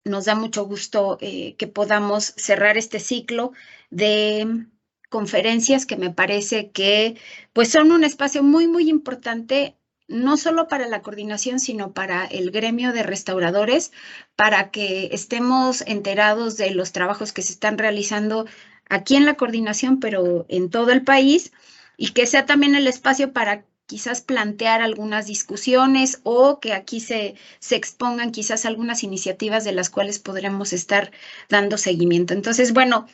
nos da mucho gusto que podamos cerrar este ciclo de conferencias que me parece que pues son un espacio muy, muy importante, no solo para la coordinación, sino para el gremio de restauradores, para que estemos enterados de los trabajos que se están realizando aquí en la coordinación, pero en todo el país, y que sea también el espacio para quizás plantear algunas discusiones o que aquí se expongan quizás algunas iniciativas de las cuales podremos estar dando seguimiento. Entonces, bueno,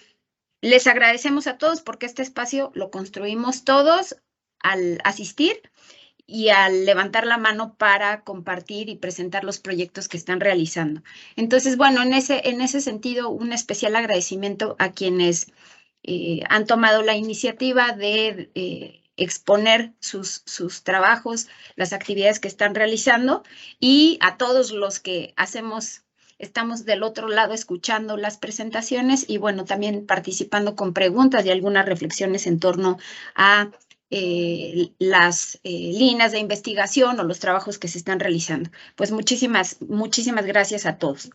les agradecemos a todos porque este espacio lo construimos todos al asistir y al levantar la mano para compartir y presentar los proyectos que están realizando. Entonces, bueno, en ese sentido, un especial agradecimiento a quienes han tomado la iniciativa de exponer sus trabajos, las actividades que están realizando, y a todos los que estamos del otro lado escuchando las presentaciones y bueno, también participando con preguntas y algunas reflexiones en torno a las líneas de investigación o los trabajos que se están realizando. Pues muchísimas gracias a todos.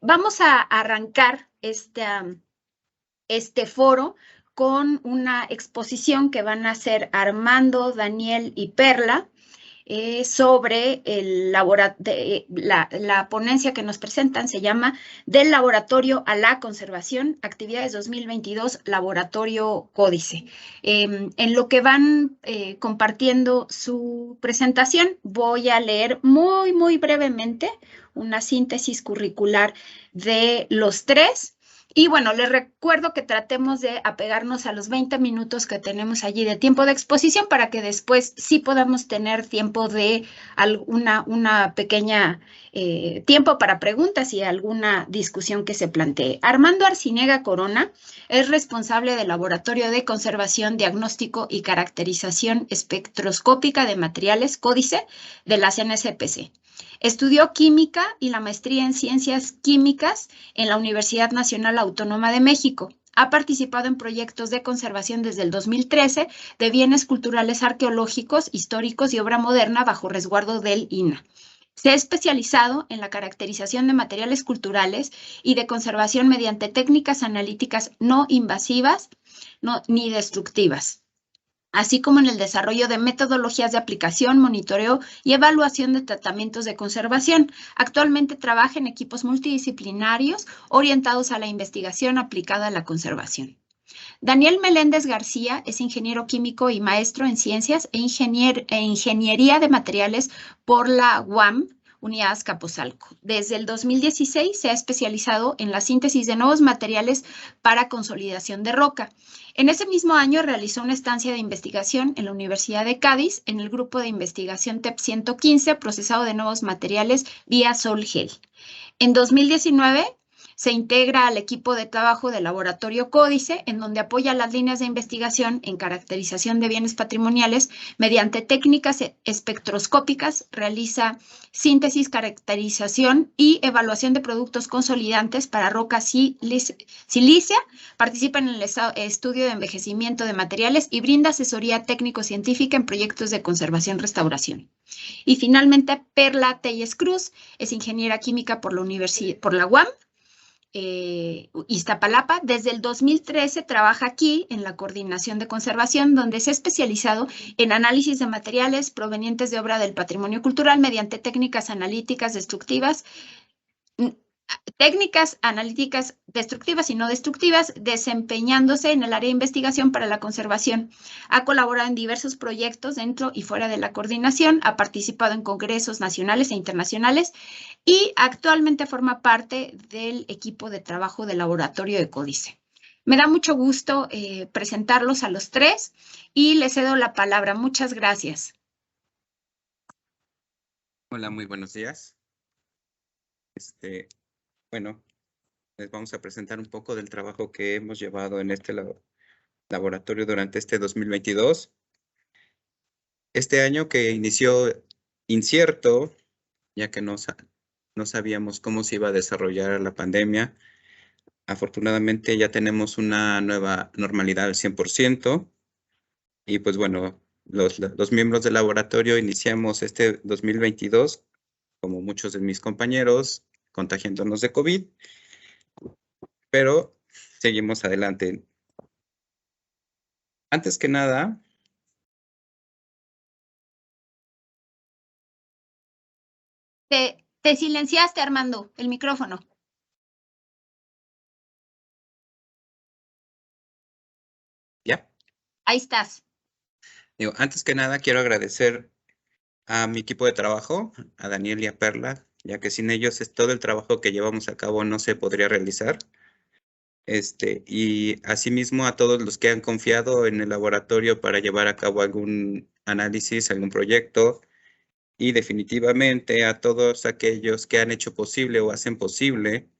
Vamos a arrancar este foro con una exposición que van a hacer Armando, Daniel y Perla sobre la ponencia que nos presentan. Se llama Del Laboratorio a la Conservación, Actividades 2022, Laboratorio Códice. En lo que van compartiendo su presentación, voy a leer muy, muy brevemente una síntesis curricular de los tres. Y bueno, les recuerdo que tratemos de apegarnos a los 20 minutos que tenemos allí de tiempo de exposición para que después sí podamos tener tiempo de una pequeña tiempo para preguntas y alguna discusión que se plantee. Armando Arcinega Corona es responsable del Laboratorio de Conservación, Diagnóstico y Caracterización Espectroscópica de Materiales, Códice, de la CNSPC. Estudió química y la maestría en ciencias químicas en la Universidad Nacional Autónoma de México. Ha participado en proyectos de conservación desde el 2013 de bienes culturales arqueológicos, históricos y obra moderna bajo resguardo del INAH. Se ha especializado en la caracterización de materiales culturales y de conservación mediante técnicas analíticas no invasivas ni destructivas, así como en el desarrollo de metodologías de aplicación, monitoreo y evaluación de tratamientos de conservación. Actualmente trabaja en equipos multidisciplinarios orientados a la investigación aplicada a la conservación. Daniel Meléndez García es ingeniero químico y maestro en ciencias e ingeniería de materiales por la UAM, Unidad Azcapotzalco. Desde el 2016 se ha especializado en la síntesis de nuevos materiales para consolidación de roca. En ese mismo año realizó una estancia de investigación en la Universidad de Cádiz en el grupo de investigación TEP 115, procesado de nuevos materiales vía Sol-Gel. En 2019 se integra al equipo de trabajo del Laboratorio Códice, en donde apoya las líneas de investigación en caracterización de bienes patrimoniales mediante técnicas espectroscópicas, realiza síntesis, caracterización y evaluación de productos consolidantes para roca silícea, participa en el estudio de envejecimiento de materiales y brinda asesoría técnico-científica en proyectos de conservación-restauración. Y finalmente, Perla Telles Cruz es ingeniera química por la UAM, Iztapalapa. Desde el 2013 trabaja aquí en la Coordinación de Conservación, donde se ha especializado en análisis de materiales provenientes de obra del patrimonio cultural mediante técnicas analíticas destructivas y no destructivas, desempeñándose en el área de investigación para la conservación. Ha colaborado en diversos proyectos dentro y fuera de la coordinación, ha participado en congresos nacionales e internacionales y actualmente forma parte del equipo de trabajo del Laboratorio de Códice. Me da mucho gusto presentarlos a los tres y les cedo la palabra. Muchas gracias. Hola, muy buenos días. Bueno, les vamos a presentar un poco del trabajo que hemos llevado en este laboratorio durante este 2022. Este año que inició incierto, ya que no sabíamos cómo se iba a desarrollar la pandemia. Afortunadamente ya tenemos una nueva normalidad al 100%. Y pues bueno, los miembros del laboratorio iniciamos este 2022, como muchos de mis compañeros, contagiándonos de COVID, pero seguimos adelante. Antes que nada, te silenciaste, Armando, el micrófono. ¿ya? Ahí estás. Digo, antes que nada, quiero agradecer a mi equipo de trabajo, a Daniel y a Perla, ya que sin ellos todo el trabajo que llevamos a cabo no se podría realizar. Y asimismo a todos los que han confiado en el laboratorio para llevar a cabo algún análisis, algún proyecto, y definitivamente a todos aquellos que han hecho posible o hacen posible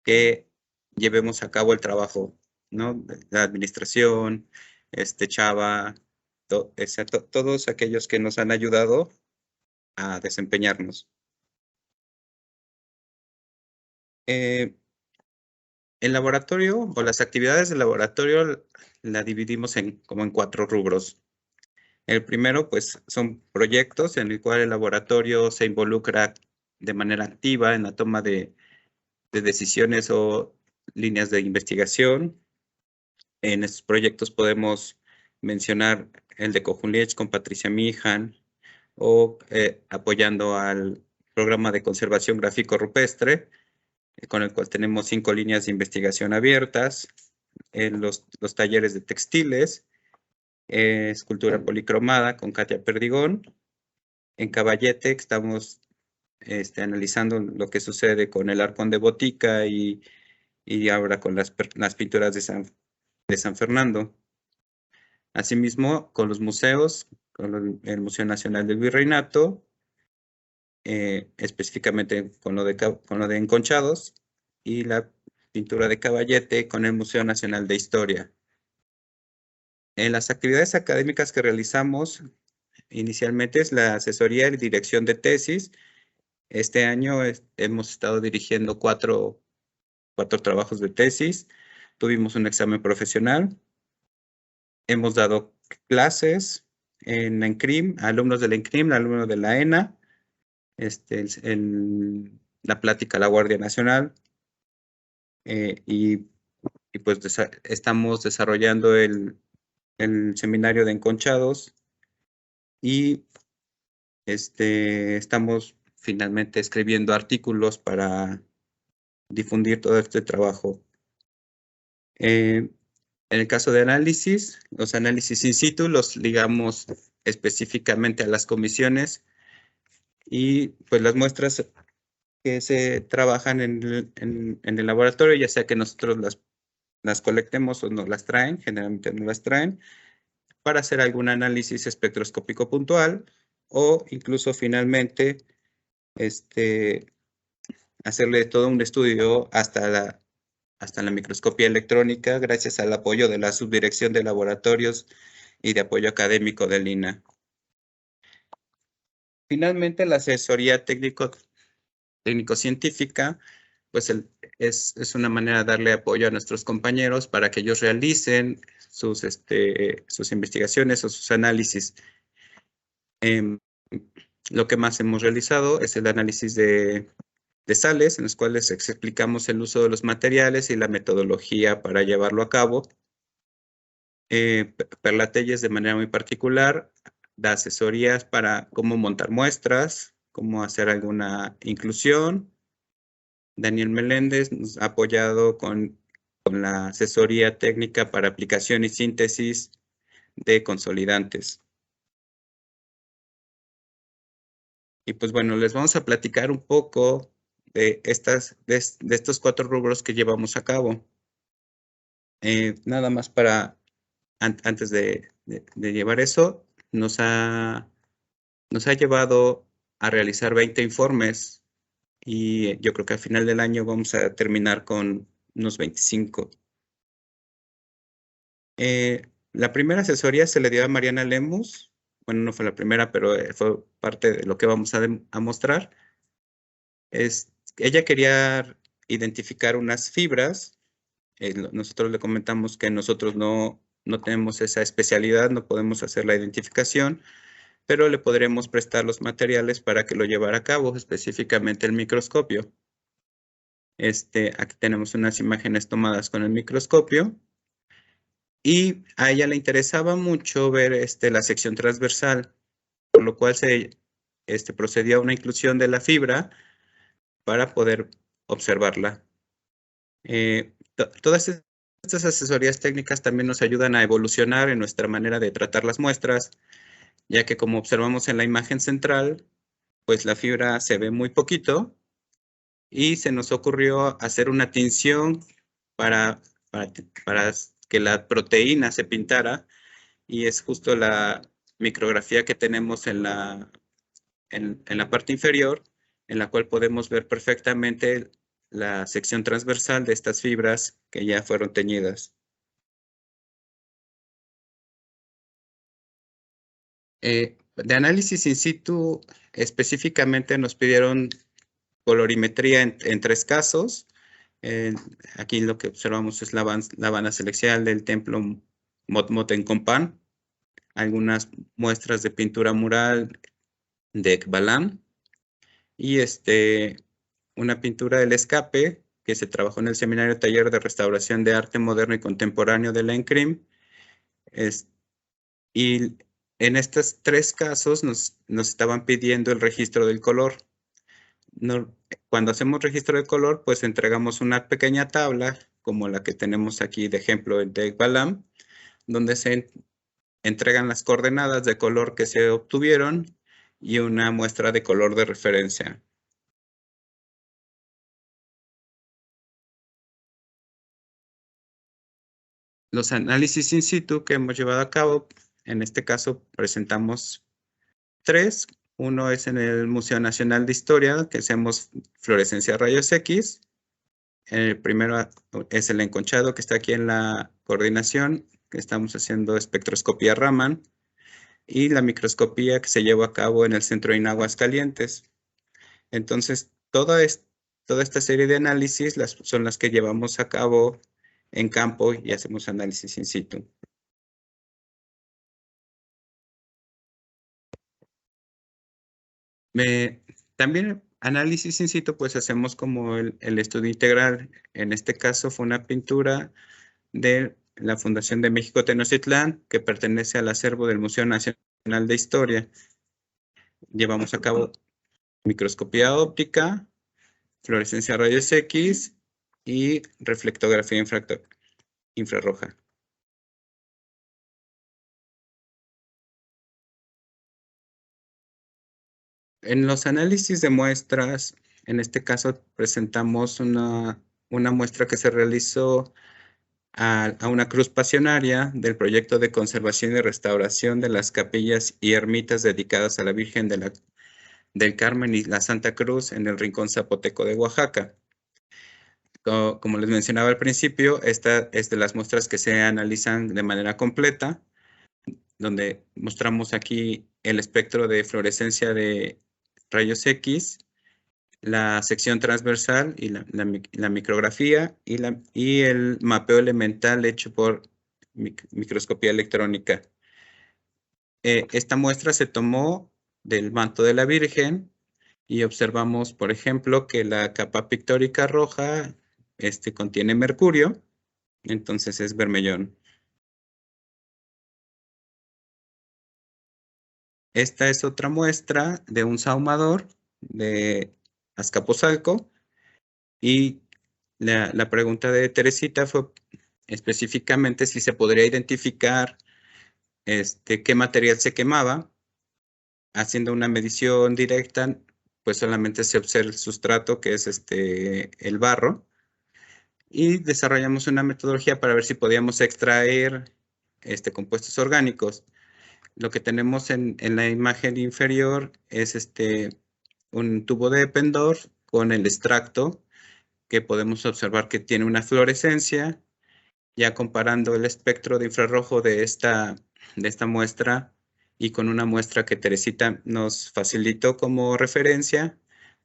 que llevemos a cabo el trabajo, ¿no? La administración, Chava, todos aquellos que nos han ayudado a desempeñarnos. El laboratorio o las actividades del laboratorio la dividimos como en 4 rubros. El primero, pues, son proyectos en el cual el laboratorio se involucra de manera activa en la toma de decisiones o líneas de investigación. En estos proyectos podemos mencionar el de Cojunliech con Patricia Mijan o apoyando al programa de conservación gráfico rupestre, con el cual tenemos 5 líneas de investigación abiertas, en los talleres de textiles, escultura policromada con Katia Perdigón. En Caballete estamos analizando lo que sucede con el arcón de Botica y ahora con las pinturas de San Fernando. Asimismo, con los museos, con el Museo Nacional del Virreinato, específicamente con lo de Enconchados, y la pintura de Caballete con el Museo Nacional de Historia. En las actividades académicas que realizamos, inicialmente es la asesoría y dirección de tesis. Este año hemos estado dirigiendo 4 trabajos de tesis. Tuvimos un examen profesional. Hemos dado clases en la ENCRIM, alumnos de la ENCRIM, alumnos de la ENA, la plática a la Guardia Nacional, y pues estamos desarrollando el seminario de Enconchados y estamos finalmente escribiendo artículos para difundir todo este trabajo. En el caso de análisis, los análisis in situ los ligamos específicamente a las comisiones y pues las muestras que se trabajan en el laboratorio, ya sea que nosotros las colectemos o nos las traen, generalmente nos las traen, para hacer algún análisis espectroscópico puntual o incluso finalmente hacerle todo un estudio hasta la microscopía electrónica gracias al apoyo de la Subdirección de Laboratorios y de Apoyo Académico del INAH. Finalmente, la asesoría técnico-científica, pues es una manera de darle apoyo a nuestros compañeros para que ellos realicen sus investigaciones o sus análisis. Lo que más hemos realizado es el análisis de sales, en los cuales explicamos el uso de los materiales y la metodología para llevarlo a cabo. Perla Telles, de manera muy particular, da asesorías para cómo montar muestras, cómo hacer alguna inclusión. Daniel Meléndez nos ha apoyado con la asesoría técnica para aplicación y síntesis de consolidantes. Y pues bueno, les vamos a platicar un poco de estos 4 rubros que llevamos a cabo. Nada más para, antes de llevar eso, nos ha llevado a realizar 20 informes y yo creo que al final del año vamos a terminar con unos 25. La primera asesoría se le dio a Mariana Lemus. Bueno, no fue la primera, pero fue parte de lo que vamos a mostrar. Ella quería identificar unas fibras. Nosotros le comentamos que nosotros no tenemos esa especialidad, no podemos hacer la identificación, pero le podremos prestar los materiales para que lo llevara a cabo, específicamente el microscopio. Aquí tenemos unas imágenes tomadas con el microscopio. Y a ella le interesaba mucho ver la sección transversal, por lo cual se procedió a una inclusión de la fibra para poder observarla. Todas estas asesorías técnicas también nos ayudan a evolucionar en nuestra manera de tratar las muestras, ya que como observamos en la imagen central, pues la fibra se ve muy poquito y se nos ocurrió hacer una tinción para que la proteína se pintara, y es justo la micrografía que tenemos en la parte inferior, en la cual podemos ver perfectamente la sección transversal de estas fibras que ya fueron teñidas. De análisis in situ, específicamente nos pidieron colorimetría en 3 casos. Aquí lo que observamos es la banda celestial del templo Motmotencopan, algunas muestras de pintura mural de Ekbalam y una pintura del escape que se trabajó en el Seminario Taller de Restauración de Arte Moderno y Contemporáneo de la ENCRIM. Y en estos 3 casos nos estaban pidiendo el registro del color. Cuando hacemos registro de color, pues entregamos una pequeña tabla, como la que tenemos aquí de ejemplo de Ekbalam, donde se entregan las coordenadas de color que se obtuvieron y una muestra de color de referencia. Los análisis in situ que hemos llevado a cabo, en este caso presentamos 3. Uno es en el Museo Nacional de Historia, que hacemos fluorescencia rayos X. El primero es el enconchado, que está aquí en la coordinación, que estamos haciendo espectroscopía Raman, y la microscopía que se llevó a cabo en el Centro IN Aguascalientes. Entonces, toda esta serie de análisis son las que llevamos a cabo en campo y hacemos análisis in situ. También análisis in situ, pues hacemos como el estudio integral. En este caso fue una pintura de la Fundación de México Tenochtitlán, que pertenece al acervo del Museo Nacional de Historia. Llevamos a cabo microscopía óptica, fluorescencia rayos X y reflectografía infrarroja. En los análisis de muestras, en este caso presentamos una muestra que se realizó a una cruz pasionaria del proyecto de conservación y restauración de las capillas y ermitas dedicadas a la Virgen del Carmen y la Santa Cruz en el Rincón Zapoteco de Oaxaca. Como les mencionaba al principio, esta es de las muestras que se analizan de manera completa, donde mostramos aquí el espectro de fluorescencia de rayos X, la sección transversal y la micrografía y el mapeo elemental hecho por microscopía electrónica. Esta muestra se tomó del manto de la Virgen y observamos, por ejemplo, que la capa pictórica roja contiene mercurio, entonces es bermellón. Esta es otra muestra de un sahumador de Azcapotzalco, y la pregunta de Teresita fue específicamente si se podría identificar qué material se quemaba. Haciendo una medición directa, pues solamente se observa el sustrato, que es el barro, y desarrollamos una metodología para ver si podíamos extraer compuestos orgánicos. Lo que tenemos en la imagen inferior es un tubo de Eppendorf con el extracto, que podemos observar que tiene una fluorescencia. Ya comparando el espectro de infrarrojo de esta muestra y con una muestra que Teresita nos facilitó como referencia,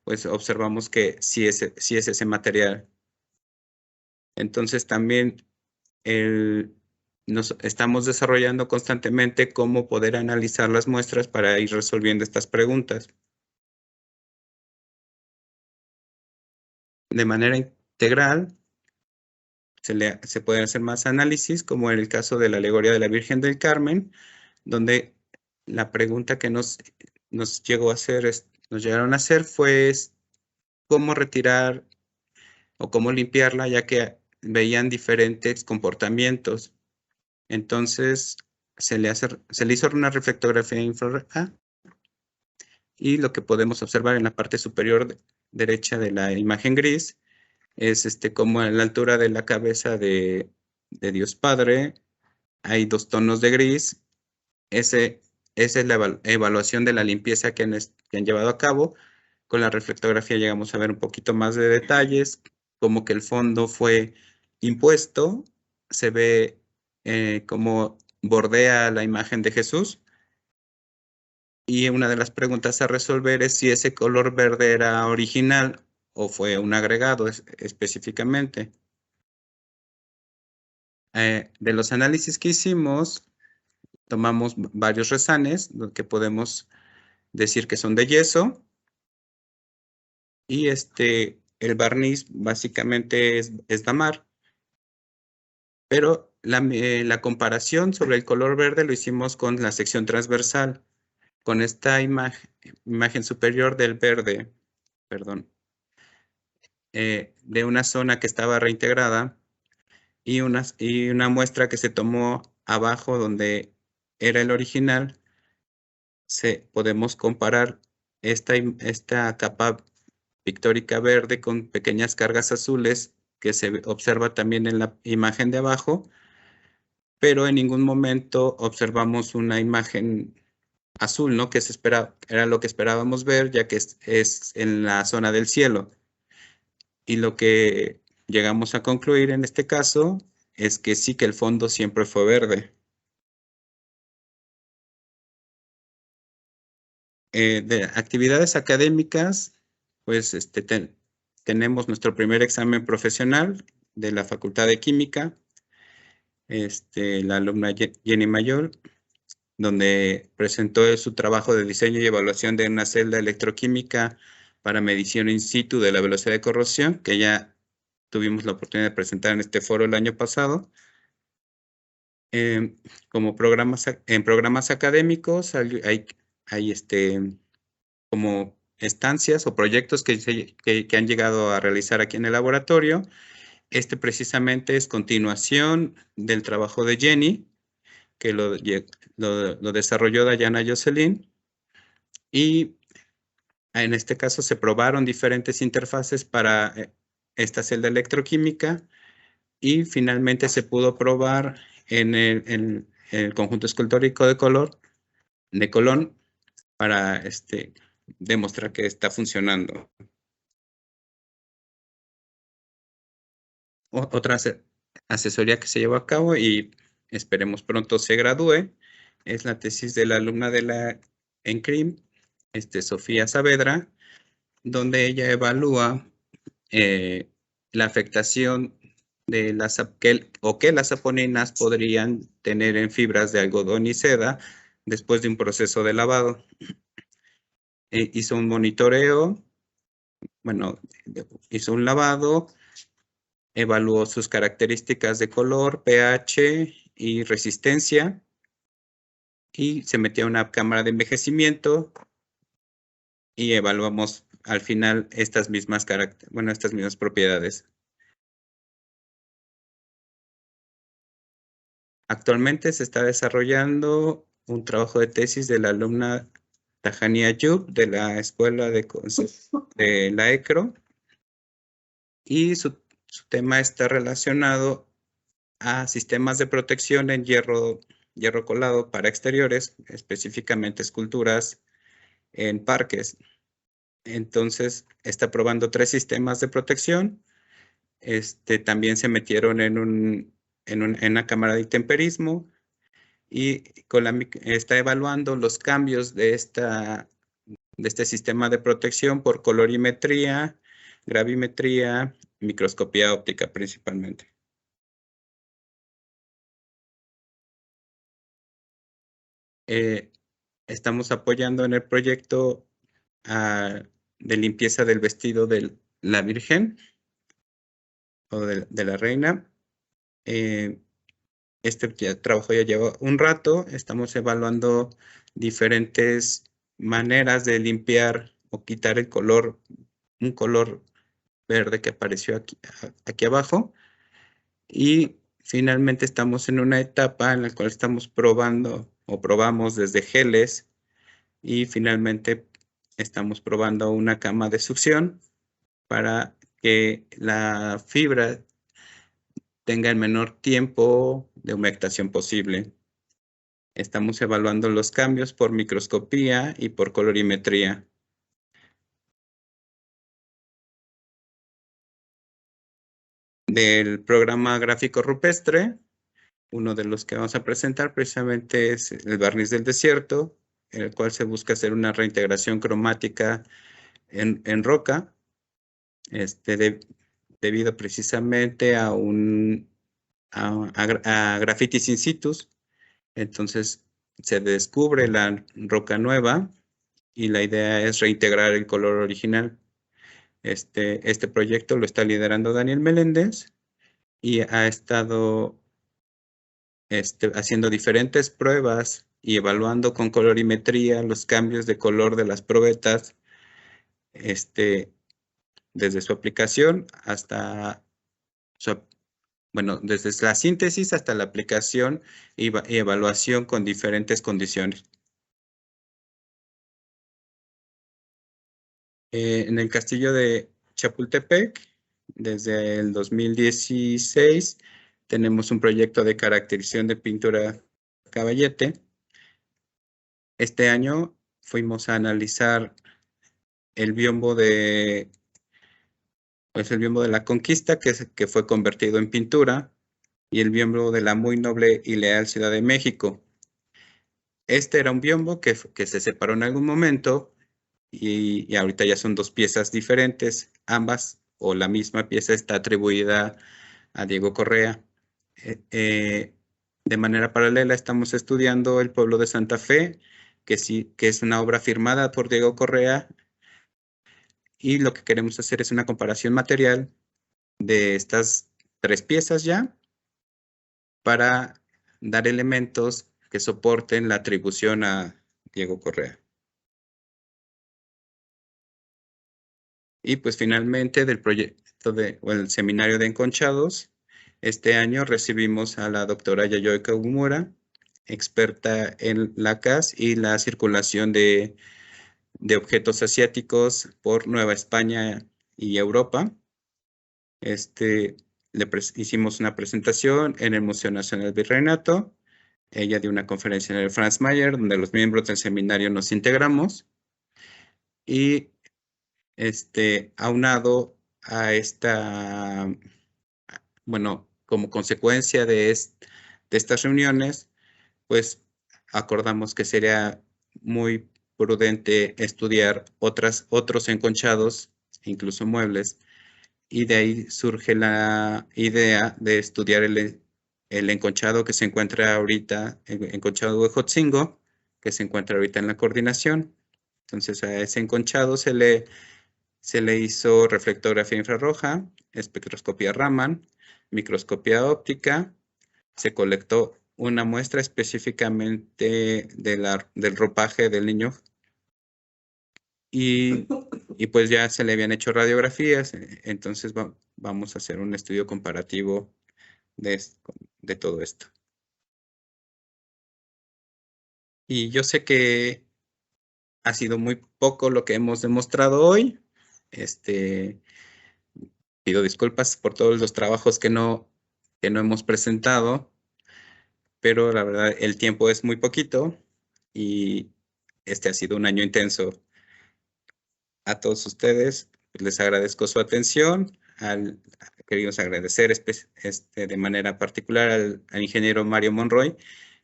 pues observamos que sí es ese material. Entonces también nos estamos desarrollando constantemente cómo poder analizar las muestras para ir resolviendo estas preguntas. De manera integral. Se pueden hacer más análisis, como en el caso de la alegoría de la Virgen del Carmen, donde la pregunta que nos llegaron a hacer fue cómo retirar o cómo limpiarla, ya que veían diferentes comportamientos. Entonces, se le hizo una reflectografía infrarroja y lo que podemos observar en la parte superior derecha de la imagen gris es como a la altura de la cabeza de Dios Padre hay 2 tonos de gris. Esa es la evaluación de la limpieza que han llevado a cabo. Con la reflectografía llegamos a ver un poquito más de detalles, como que el fondo fue impuesto, se ve como bordea la imagen de Jesús. Y una de las preguntas a resolver es si ese color verde era original o fue un agregado específicamente. De los análisis que hicimos, tomamos varios resanes, que podemos decir que son de yeso. Y el barniz básicamente es damar. Pero la comparación sobre el color verde lo hicimos con la sección transversal, con esta imagen superior del verde, perdón, de una zona que estaba reintegrada y una muestra que se tomó abajo donde era el original. Podemos comparar esta capa pictórica verde con pequeñas cargas azules que se observa también en la imagen de abajo, pero en ningún momento observamos una imagen azul, ¿no? Que era lo que esperábamos ver, ya que es en la zona del cielo. Y lo que llegamos a concluir en este caso es que sí, que el fondo siempre fue verde. De actividades académicas, pues tenemos nuestro primer examen profesional de la Facultad de Química, la alumna Jenny Mayor, donde presentó su trabajo de diseño y evaluación de una celda electroquímica para medición in situ de la velocidad de corrosión, que ya tuvimos la oportunidad de presentar en este foro el año pasado. Como en programas académicos hay como estancias o proyectos que han llegado a realizar aquí en el laboratorio. Precisamente es continuación del trabajo de Jenny, que lo desarrolló Dayana Jocelyn, y en este caso se probaron diferentes interfaces para esta celda electroquímica y finalmente se pudo probar en el conjunto escultórico de Colón para demostrar que está funcionando. Otra asesoría que se llevó a cabo y esperemos pronto se gradúe es la tesis de la alumna de la ENCRIM, Sofía Saavedra, donde ella evalúa la afectación de que las saponinas podrían tener en fibras de algodón y seda después de un proceso de lavado. Hizo un monitoreo, hizo un lavado, evaluó sus características de color, pH y resistencia, y se metió a una cámara de envejecimiento y evaluamos al final estas mismas propiedades. Actualmente se está desarrollando un trabajo de tesis de la alumna Tajania Ayub de la Escuela de la ECRO, y su tema está relacionado a sistemas de protección en hierro colado para exteriores, específicamente esculturas en parques. Entonces, está probando 3 sistemas de protección. También se metieron en una cámara de intemperismo y está evaluando los cambios de este sistema de protección por colorimetría, gravimetría, microscopía óptica principalmente. Estamos apoyando en el proyecto de limpieza del vestido de la Virgen. o de la reina. Este trabajo ya lleva un rato. Estamos evaluando diferentes maneras de limpiar o quitar el color, un color verde que apareció aquí abajo. Y finalmente estamos en una etapa en la cual estamos probando o probamos desde geles y finalmente estamos probando una cama de succión para que la fibra tenga el menor tiempo de humectación posible. Estamos evaluando los cambios por microscopía y por colorimetría. Del programa gráfico rupestre, uno de los que vamos a presentar precisamente es el barniz del desierto, en el cual se busca hacer una reintegración cromática en roca, debido precisamente a grafitis in situ. Entonces se descubre la roca nueva y la idea es reintegrar el color original. Este proyecto lo está liderando Daniel Meléndez y ha estado haciendo diferentes pruebas y evaluando con colorimetría los cambios de color de las probetas, desde su aplicación hasta desde la síntesis hasta la aplicación y evaluación con diferentes condiciones. En el castillo de Chapultepec, desde el 2016, tenemos un proyecto de caracterización de pintura caballete. Este año fuimos a analizar el biombo de la Conquista, que fue convertido en pintura, y el biombo de la muy noble y leal Ciudad de México. Este era un biombo que se separó en algún momento y ahorita ya son dos piezas diferentes. Ambas o la misma pieza está atribuida a Diego Correa. De manera paralela estamos estudiando El pueblo de Santa Fe, que es una obra firmada por Diego Correa, y lo que queremos hacer es una comparación material de estas tres piezas ya para dar elementos que soporten la atribución a Diego Correa. Y pues finalmente del proyecto o el seminario de enconchados, este año recibimos a la doctora Yayoi Kagumura, experta en la CAS y la circulación de objetos asiáticos por Nueva España y Europa. Hicimos una presentación en el Museo Nacional Virreinato. Ella dio una conferencia en el Franz Mayer, donde los miembros del seminario nos integramos. Y aunado a como consecuencia de estas reuniones, pues acordamos que sería muy prudente estudiar otros enconchados, incluso muebles, y de ahí surge la idea de estudiar el enconchado que se encuentra ahorita, el enconchado de Huejotzingo, que se encuentra ahorita en la coordinación. Entonces a ese enconchado se le hizo reflectografía infrarroja, espectroscopía Raman, microscopía óptica, se colectó una muestra específicamente del ropaje del niño y pues ya se le habían hecho radiografías, entonces vamos a hacer un estudio comparativo de todo esto. Y yo sé que ha sido muy poco lo que hemos demostrado hoy. Pido disculpas por todos los trabajos que no hemos presentado, pero la verdad el tiempo es muy poquito y ha sido un año intenso. A todos ustedes les agradezco su atención. Queremos agradecer de manera particular al ingeniero Mario Monroy,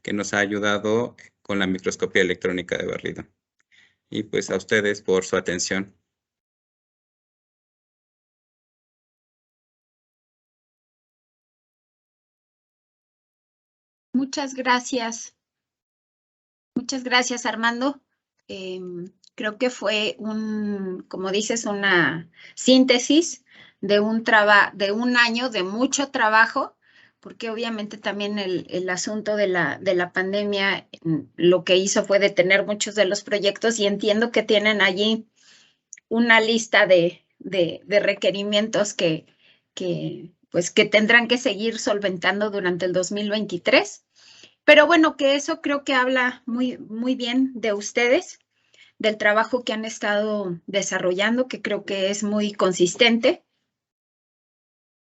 que nos ha ayudado con la microscopía electrónica de barrido. Y pues a ustedes por su atención. Muchas gracias. Muchas gracias, Armando. Creo que fue como dices, una síntesis de un año de mucho trabajo, porque obviamente también el asunto de la pandemia lo que hizo fue detener muchos de los proyectos y entiendo que tienen allí una lista de requerimientos pues, que tendrán que seguir solventando durante el 2023. Pero bueno, que eso creo que habla muy, muy bien de ustedes, del trabajo que han estado desarrollando, que creo que es muy consistente.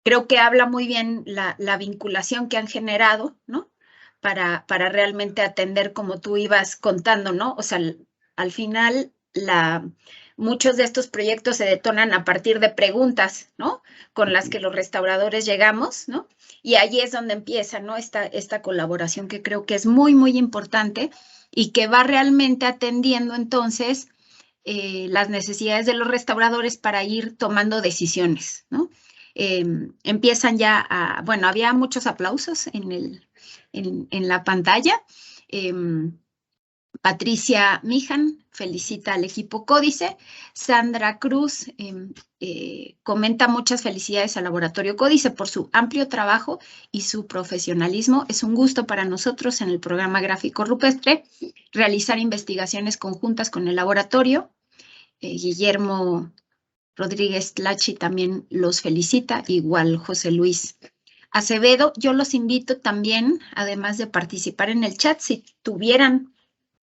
Creo que habla muy bien la vinculación que han generado, ¿no? Para realmente atender como tú ibas contando, ¿no? O sea, al final, muchos de estos proyectos se detonan a partir de preguntas, ¿no? Con las que los restauradores llegamos, ¿no? Y allí es donde empieza, ¿no? Esta colaboración que creo que es muy, muy importante y que va realmente atendiendo entonces las necesidades de los restauradores para ir tomando decisiones, ¿no? Empiezan ya bueno, había muchos aplausos en la pantalla. Patricia Mijan felicita al equipo Códice. Sandra Cruz comenta muchas felicidades al Laboratorio Códice por su amplio trabajo y su profesionalismo. Es un gusto para nosotros en el programa gráfico rupestre realizar investigaciones conjuntas con el laboratorio. Guillermo Rodríguez Tlachi también los felicita, igual José Luis Acevedo. Yo los invito también, además de participar en el chat, si tuvieran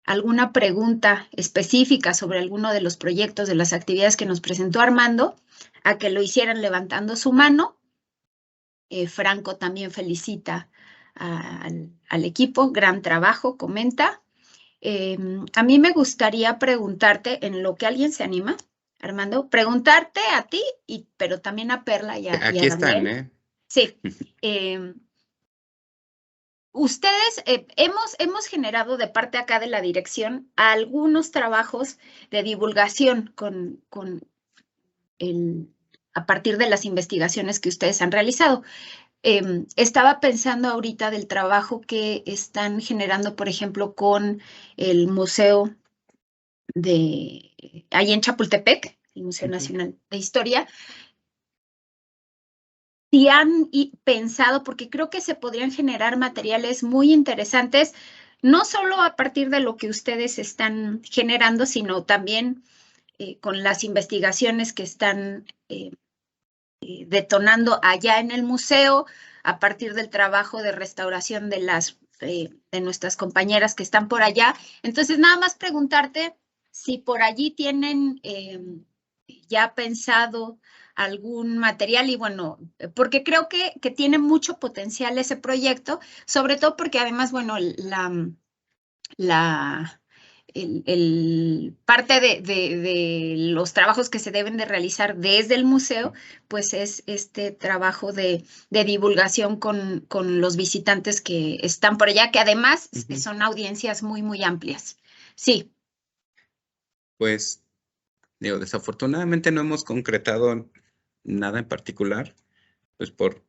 alguna pregunta específica sobre alguno de los proyectos, de las actividades que nos presentó Armando, a que lo hicieran levantando su mano. Franco también felicita al equipo, gran trabajo, comenta. A mí me gustaría preguntarte, en lo que alguien se anima, Armando, preguntarte a ti, pero también a Perla y a Aquí están, Daniel. ¿eh? Sí. Ustedes hemos generado de parte acá de la dirección algunos trabajos de divulgación a partir de las investigaciones que ustedes han realizado. Estaba pensando ahorita del trabajo que están generando, por ejemplo, con el Museo ahí en Chapultepec, el Museo Nacional de Historia. Si han pensado, porque creo que se podrían generar materiales muy interesantes, no solo a partir de lo que ustedes están generando, sino también con las investigaciones que están detonando allá en el museo, a partir del trabajo de restauración de nuestras compañeras que están por allá. Entonces, nada más preguntarte si por allí tienen ya pensado algún material y bueno, porque creo que tiene mucho potencial ese proyecto, sobre todo porque además, bueno, parte de los trabajos que se deben de realizar desde el museo, pues es este trabajo de divulgación con los visitantes que están por allá, que además son audiencias muy, muy amplias. Sí. Pues, digo, desafortunadamente no hemos concretado nada en particular, pues por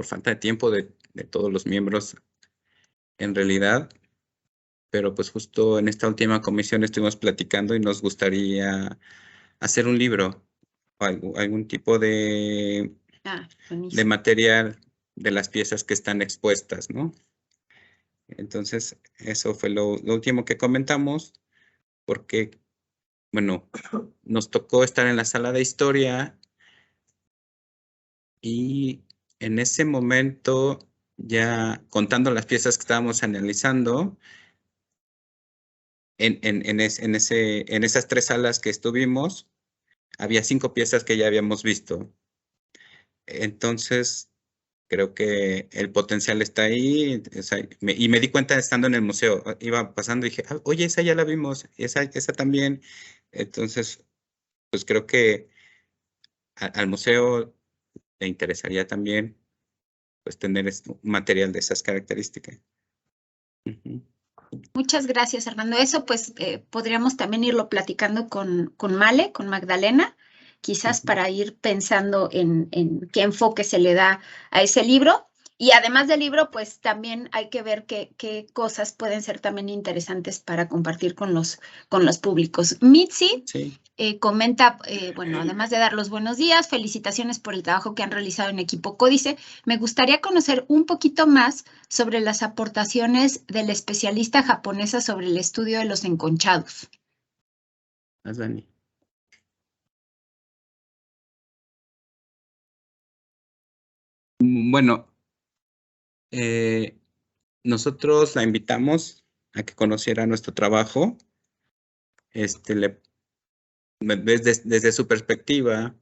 falta de tiempo de todos los miembros en realidad, pero pues justo en esta última comisión estuvimos platicando y nos gustaría hacer un libro o algún tipo de material de las piezas que están expuestas, ¿no? Entonces, eso fue lo último que comentamos, porque, bueno, nos tocó estar en la sala de historia y en ese momento, ya contando las piezas que estábamos analizando, en esas 3 salas que estuvimos, había 5 piezas que ya habíamos visto. Entonces, creo que el potencial está ahí, o sea, y me di cuenta estando en el museo, iba pasando y dije, oye, esa ya la vimos, esa también. Entonces, pues creo que al museo le interesaría también pues tener un material de esas características. Muchas gracias, Armando. Eso pues podríamos también irlo platicando con Male, con Magdalena, quizás para ir pensando en qué enfoque se le da a ese libro. Y además del libro, pues también hay que ver qué cosas pueden ser también interesantes para compartir con los públicos. Mitzi, sí. comenta, bueno, además de dar los buenos días, felicitaciones por el trabajo que han realizado en Equipo Códice. Me gustaría conocer un poquito más sobre las aportaciones de la especialista japonesa sobre el estudio de los enconchados. Dani. Bueno, nosotros la invitamos a que conociera nuestro trabajo. Desde su perspectiva,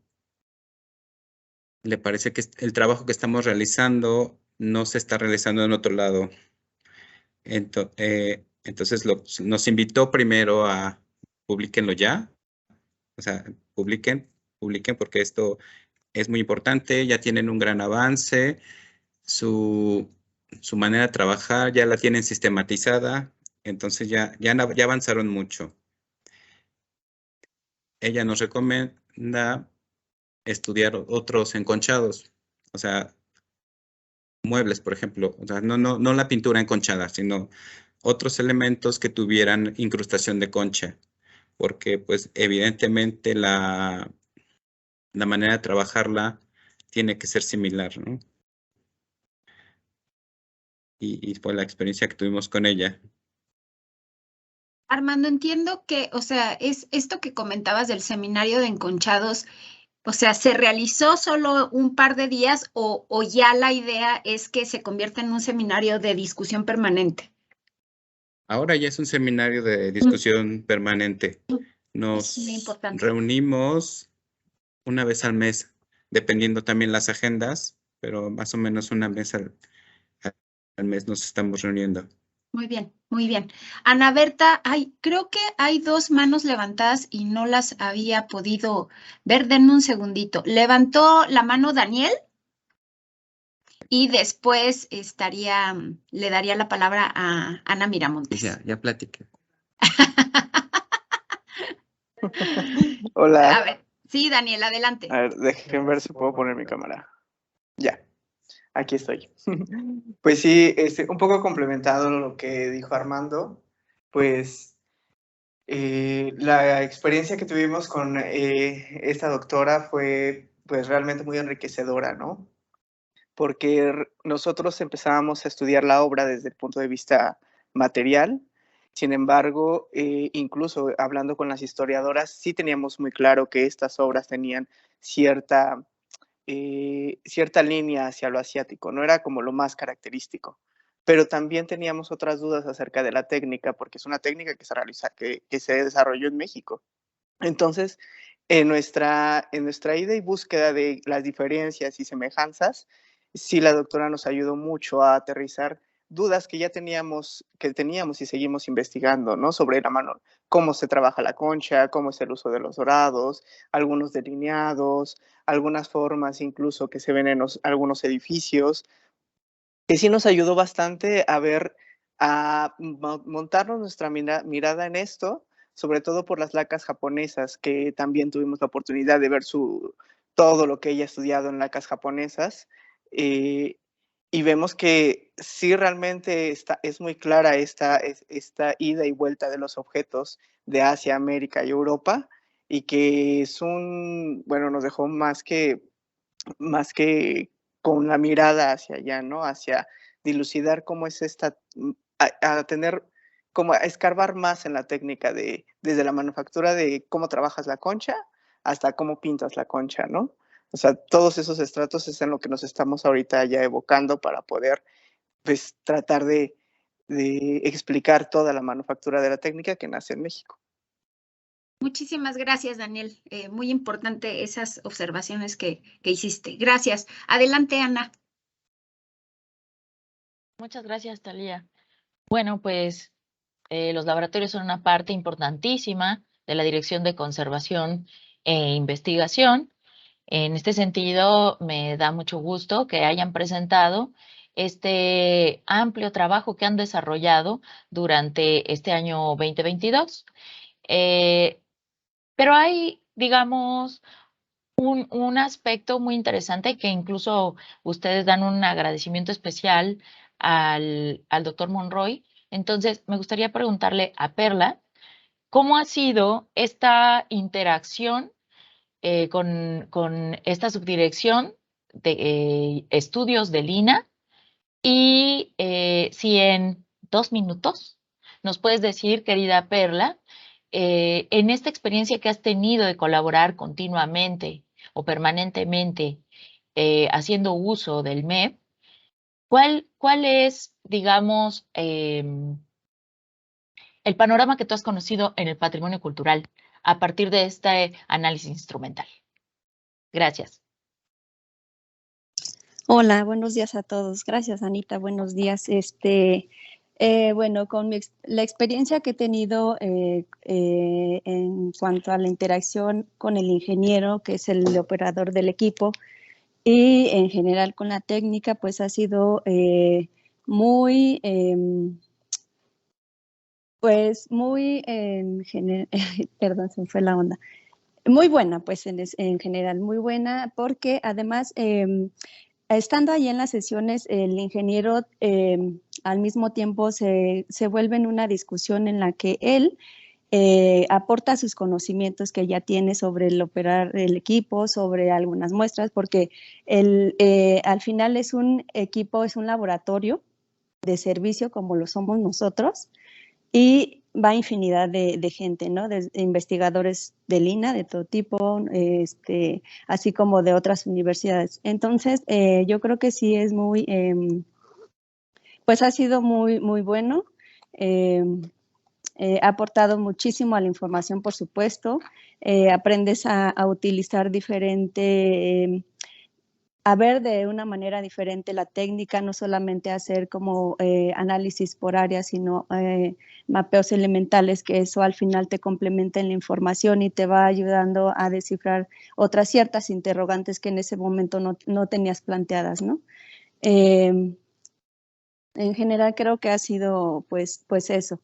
le parece que el trabajo que estamos realizando no se está realizando en otro lado. Entonces nos invitó primero a publiquenlo ya, o sea, publiquen porque esto es muy importante, ya tienen un gran avance, su manera de trabajar ya la tienen sistematizada, entonces ya avanzaron mucho. Ella nos recomienda estudiar otros enconchados, o sea, muebles, por ejemplo, o sea, no la pintura enconchada, sino otros elementos que tuvieran incrustación de concha, porque pues evidentemente la manera de trabajarla tiene que ser similar, ¿no? Y fue la experiencia que tuvimos con ella. Armando, entiendo que, o sea, es esto que comentabas del seminario de enconchados, o sea, ¿se realizó solo un par de días o ya la idea es que se convierta en un seminario de discusión permanente? Ahora ya es un seminario de discusión permanente. Es muy Nos importante. reunimos una vez al mes, dependiendo también las agendas, pero más o menos una vez al mes nos estamos reuniendo. Muy bien, muy bien. Ana Berta, creo que hay dos manos levantadas y no las había podido ver. Denme un segundito. Levantó la mano Daniel y después le daría la palabra a Ana Miramontes. Ya platiqué. Hola. A ver, sí, Daniel, adelante. A ver, déjenme ver si puedo poner mi cámara. Ya, aquí estoy. Pues sí, un poco complementado lo que dijo Armando, pues la experiencia que tuvimos con esta doctora fue pues realmente muy enriquecedora, ¿no? Porque nosotros empezábamos a estudiar la obra desde el punto de vista material. Sin embargo, incluso hablando con las historiadoras, sí teníamos muy claro que estas obras tenían cierta línea hacia lo asiático, no era como lo más característico. Pero también teníamos otras dudas acerca de la técnica, porque es una técnica que se desarrolló en México. Entonces, en nuestra ida y búsqueda de las diferencias y semejanzas, sí la doctora nos ayudó mucho a aterrizar dudas que ya teníamos y seguimos investigando, ¿no? Sobre la mano, cómo se trabaja la concha, cómo es el uso de los dorados, algunos delineados, algunas formas incluso que se ven en algunos edificios, que sí nos ayudó bastante a montarnos nuestra mirada en esto, sobre todo por las lacas japonesas, que también tuvimos la oportunidad de ver todo lo que ella ha estudiado en lacas japonesas, y vemos que sí realmente es muy clara esta ida y vuelta de los objetos de Asia, América y Europa, y que bueno, nos dejó más que con la mirada hacia allá, ¿no? Hacia dilucidar cómo es a tener, como a escarbar más en la técnica desde la manufactura de cómo trabajas la concha hasta cómo pintas la concha, ¿no? O sea, todos esos estratos es en lo que nos estamos ahorita ya evocando para poder, pues, tratar de explicar toda la manufactura de la técnica que nace en México. Muchísimas gracias, Daniel. Muy importante esas observaciones que hiciste. Gracias. Adelante, Ana. Muchas gracias, Thalía. Bueno, pues los laboratorios son una parte importantísima de la Dirección de Conservación e Investigación. En este sentido, me da mucho gusto que hayan presentado este amplio trabajo que han desarrollado durante este año 2022. Pero hay, digamos, un aspecto muy interesante que incluso ustedes dan un agradecimiento especial al doctor Monroy. Entonces, me gustaría preguntarle a Perla ¿cómo ha sido esta interacción con esta subdirección de estudios del INAH? Y si en 2 minutos nos puedes decir, querida Perla, en esta experiencia que has tenido de colaborar continuamente o permanentemente haciendo uso del MEP, ¿cuál es, digamos, el panorama que tú has conocido en el patrimonio cultural a partir de este análisis instrumental? Gracias. Hola, buenos días a todos. Gracias, Anita. Buenos días. Bueno, con la experiencia que he tenido en cuanto a la interacción con el ingeniero, que es el operador del equipo, y en general con la técnica, pues ha sido muy, perdón, se me fue la onda. Muy buena, pues en general, muy buena, porque además estando allí en las sesiones, el ingeniero al mismo tiempo se vuelve en una discusión en la que él aporta sus conocimientos que ya tiene sobre el operar el equipo, sobre algunas muestras, porque al final es un equipo, es un laboratorio de servicio como lo somos nosotros, y va infinidad de gente, ¿no? De investigadores del INAH, de todo tipo, así como de otras universidades. Entonces, yo creo que sí es muy, pues ha sido muy, muy bueno. Ha aportado muchísimo a la información, por supuesto. Aprendes a utilizar a ver de una manera diferente la técnica, no solamente hacer como análisis por áreas, sino mapeos elementales, que eso al final te complementa en la información y te va ayudando a descifrar otras ciertas interrogantes que en ese momento no tenías planteadas, ¿no? En general creo que ha sido pues eso.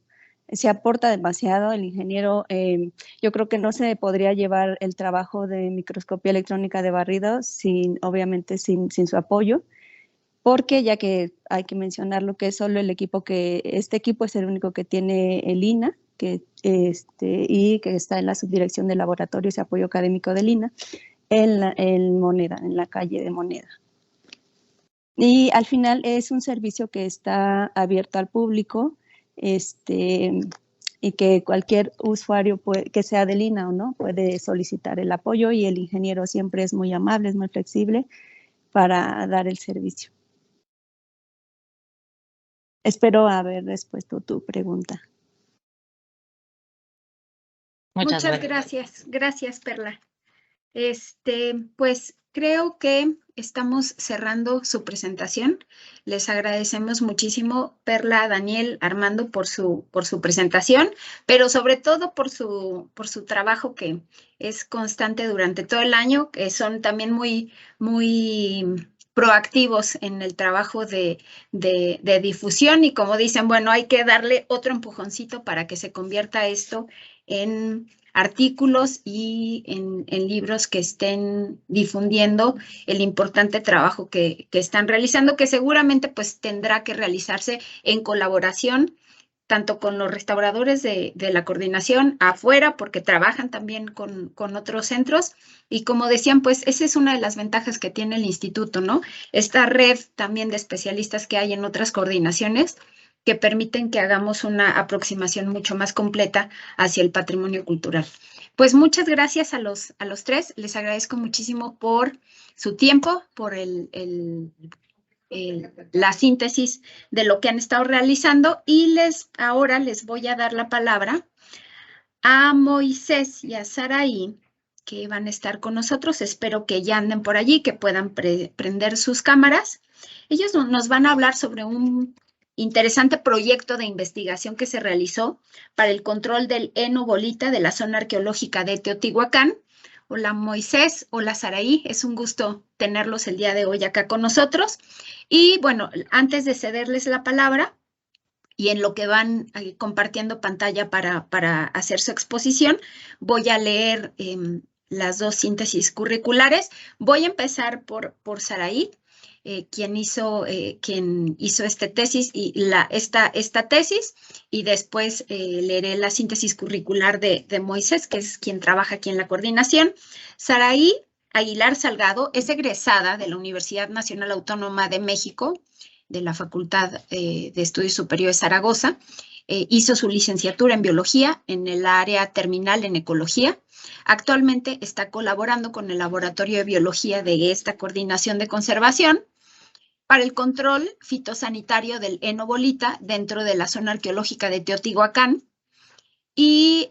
Se aporta demasiado el ingeniero. Yo creo que no se podría llevar el trabajo de microscopía electrónica de barrido obviamente sin su apoyo, porque ya que hay que mencionar lo que es solo el equipo este equipo es el único que tiene el INAH, y que está en la subdirección de laboratorios y apoyo académico del INAH, en Moneda, en la calle de Moneda. Y al final es un servicio que está abierto al público, y que cualquier usuario que sea del INAH o no puede solicitar el apoyo, y el ingeniero siempre es muy amable, es muy flexible para dar el servicio. Espero haber respuesto tu pregunta. Muchas gracias. Gracias, Perla. Pues creo que estamos cerrando su presentación. Les agradecemos muchísimo, Perla, Daniel, Armando, por su presentación, pero sobre todo por su trabajo, que es constante durante todo el año, que son también muy, muy proactivos en el trabajo de difusión, y como dicen, bueno, hay que darle otro empujoncito para que se convierta esto en artículos y en libros que estén difundiendo el importante trabajo que están realizando, que seguramente pues tendrá que realizarse en colaboración tanto con los restauradores de la coordinación afuera, porque trabajan también con otros centros, y como decían, pues esa es una de las ventajas que tiene el instituto, ¿no? Esta red también de especialistas que hay en otras coordinaciones, que permiten que hagamos una aproximación mucho más completa hacia el patrimonio cultural. Pues muchas gracias a los tres. Les agradezco muchísimo por su tiempo, por la síntesis de lo que han estado realizando, y ahora les voy a dar la palabra a Moisés y a Saraí, que van a estar con nosotros. Espero que ya anden por allí, que puedan prender sus cámaras. Ellos nos van a hablar sobre un interesante proyecto de investigación que se realizó para el control del heno bolita de la zona arqueológica de Teotihuacán. Hola Moisés, hola Saraí, es un gusto tenerlos el día de hoy acá con nosotros. Y bueno, antes de cederles la palabra, y en lo que van compartiendo pantalla para hacer su exposición, voy a leer las dos síntesis curriculares. Voy a empezar por Saraí. quien hizo esta tesis y después leeré la síntesis curricular de Moisés, que es quien trabaja aquí en la coordinación. Saraí Aguilar Salgado es egresada de la Universidad Nacional Autónoma de México, de la Facultad de Estudios Superiores Zaragoza. Hizo su licenciatura en biología en el área terminal en ecología. Actualmente está colaborando con el Laboratorio de Biología de esta coordinación de conservación para el control fitosanitario del heno bolita dentro de la zona arqueológica de Teotihuacán y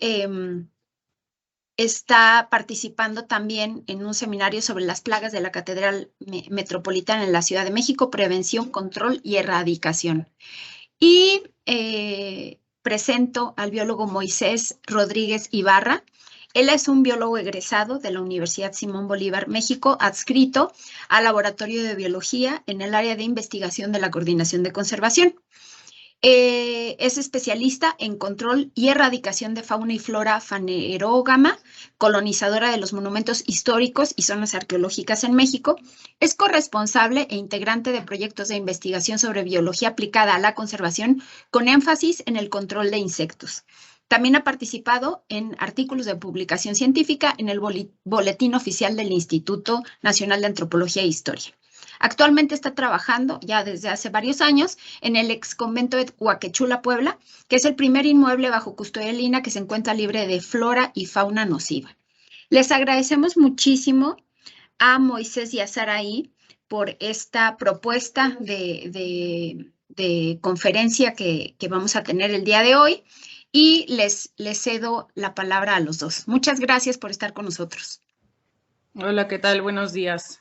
está participando también en un seminario sobre las plagas de la Catedral Metropolitana en la Ciudad de México, prevención, control y erradicación. Y presento al biólogo Moisés Rodríguez Ibarra. Él es un biólogo egresado de la Universidad Simón Bolívar, México, adscrito al Laboratorio de Biología en el área de investigación de la Coordinación de Conservación. Es especialista en control y erradicación de fauna y flora fanerógama, colonizadora de los monumentos históricos y zonas arqueológicas en México. Es corresponsable e integrante de proyectos de investigación sobre biología aplicada a la conservación con énfasis en el control de insectos. También ha participado en artículos de publicación científica en el Boletín Oficial del Instituto Nacional de Antropología e Historia. Actualmente está trabajando ya desde hace varios años en el ex convento de Huaquechula, Puebla, que es el primer inmueble bajo custodia de INAH que se encuentra libre de flora y fauna nociva. Les agradecemos muchísimo a Moisés y a Saraí por esta propuesta de conferencia que vamos a tener el día de hoy y les cedo la palabra a los dos. Muchas gracias por estar con nosotros. Hola, ¿qué tal? Buenos días.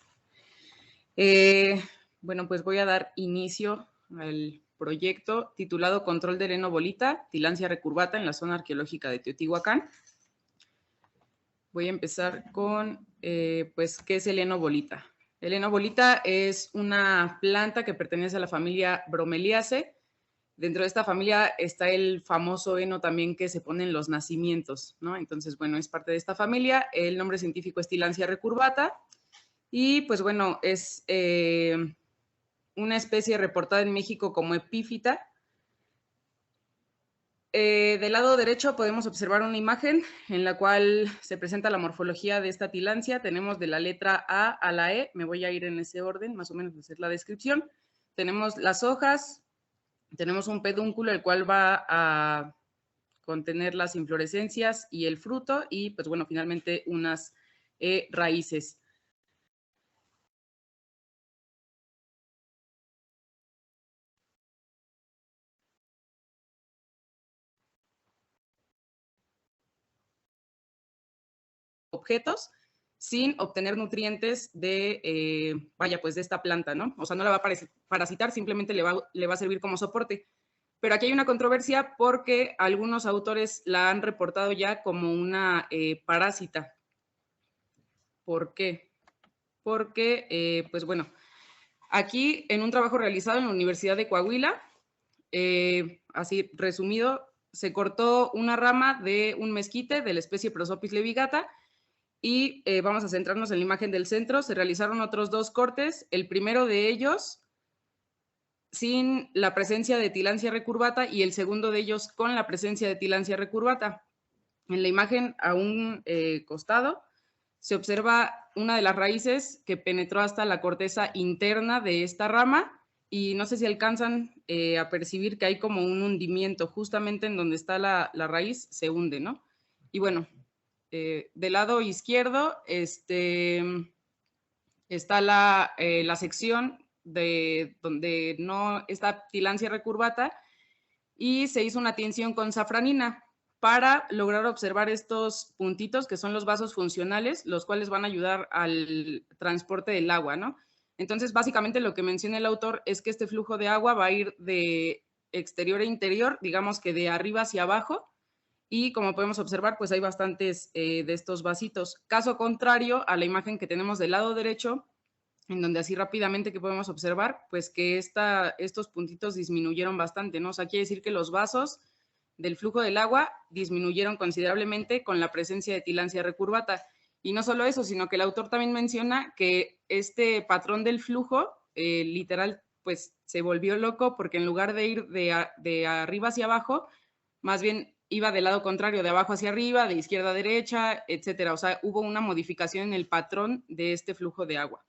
Bueno, pues voy a dar inicio al proyecto titulado Control del heno bolita, Tillandsia recurvata en la zona arqueológica de Teotihuacán. Voy a empezar con, pues, ¿qué es el heno bolita? El heno bolita es una planta que pertenece a la familia Bromeliaceae. Dentro de esta familia está el famoso heno también que se pone en los nacimientos, ¿no? Entonces, bueno, es parte de esta familia. El nombre científico es Tillandsia recurvata. Y pues bueno, es una especie reportada en México como epífita. Del lado derecho podemos observar una imagen en la cual se presenta la morfología de esta Tillandsia. Tenemos de la letra A a la E, me voy a ir en ese orden, más o menos hacer la descripción. Tenemos las hojas, tenemos un pedúnculo el cual va a contener las inflorescencias y el fruto y pues bueno, finalmente unas raíces. Objetos sin obtener nutrientes de, pues de esta planta, ¿no? O sea, no la va a parasitar, simplemente le va a servir como soporte. Pero aquí hay una controversia porque algunos autores la han reportado ya como una parásita. ¿Por qué? Porque, pues bueno, aquí en un trabajo realizado en la Universidad de Coahuila, así resumido, se cortó una rama de un mezquite de la especie Prosopis levigata y vamos a centrarnos en la imagen del centro. Se realizaron otros dos cortes, el primero de ellos sin la presencia de Tillandsia recurvata y el segundo de ellos con la presencia de Tillandsia recurvata. En la imagen a un costado se observa una de las raíces que penetró hasta la corteza interna de esta rama y no sé si alcanzan a percibir que hay como un hundimiento justamente en donde está la raíz, se hunde, ¿no? Y bueno, del lado izquierdo está la sección de donde no está Tillandsia recurvata y se hizo una tinción con safranina para lograr observar estos puntitos que son los vasos funcionales, los cuales van a ayudar al transporte del agua, ¿no? Entonces, básicamente lo que menciona el autor es que este flujo de agua va a ir de exterior a interior, digamos que de arriba hacia abajo, y como podemos observar, pues hay bastantes de estos vasitos. Caso contrario a la imagen que tenemos del lado derecho, en donde así rápidamente que podemos observar, pues que estos puntitos disminuyeron bastante, ¿no? O sea, quiere decir que los vasos del flujo del agua disminuyeron considerablemente con la presencia de Tillandsia recurvata. Y no solo eso, sino que el autor también menciona que este patrón del flujo literal, pues se volvió loco porque en lugar de ir de arriba hacia abajo, más bien iba del lado contrario, de abajo hacia arriba, de izquierda a derecha, etcétera. O sea, hubo una modificación en el patrón de este flujo de agua.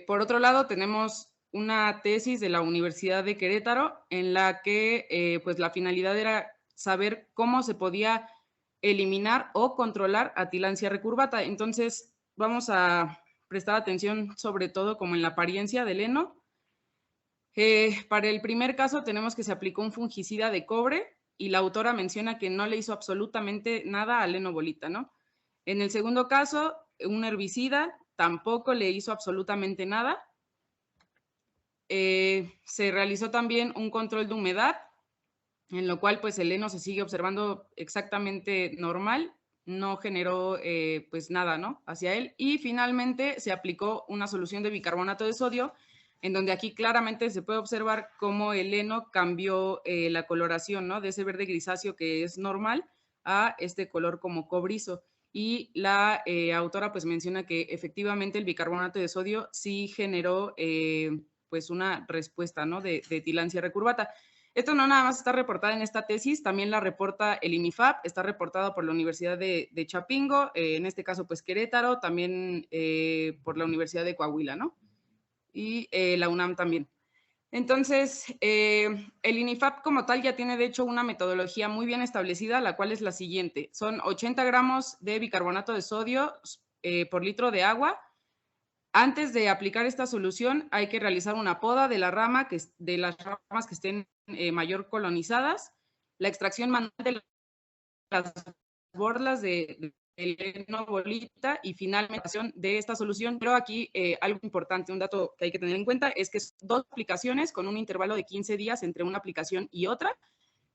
Por otro lado, tenemos una tesis de la Universidad de Querétaro en la que pues la finalidad era saber cómo se podía eliminar o controlar atilancia recurvata. Entonces, vamos a prestar atención sobre todo como en la apariencia del heno. Para el primer caso tenemos que se aplicó un fungicida de cobre y la autora menciona que no le hizo absolutamente nada al heno bolita, ¿no? En el segundo caso, un herbicida tampoco le hizo absolutamente nada. Se realizó también un control de humedad, en lo cual pues el heno se sigue observando exactamente normal, no generó pues nada, ¿no? Hacia él. Y finalmente se aplicó una solución de bicarbonato de sodio, en donde aquí claramente se puede observar cómo el heno cambió la coloración, ¿no? De ese verde grisáceo que es normal a este color como cobrizo. Y la autora pues menciona que efectivamente el bicarbonato de sodio sí generó pues una respuesta, ¿no? de etilancia recurvata. Esto no nada más está reportada en esta tesis, también la reporta el INIFAP, está reportado por la Universidad de Chapingo, en este caso pues Querétaro, también por la Universidad de Coahuila, ¿no? Y la UNAM también. Entonces, el INIFAP como tal ya tiene de hecho una metodología muy bien establecida, la cual es la siguiente. Son 80 gramos de bicarbonato de sodio por litro de agua. Antes de aplicar esta solución hay que realizar una poda de la rama de las ramas que estén mayor colonizadas, la extracción manual de las borlas del heno bolita y finalmente de esta solución. Pero aquí algo importante, un dato que hay que tener en cuenta es que son 2 aplicaciones con un intervalo de 15 días entre una aplicación y otra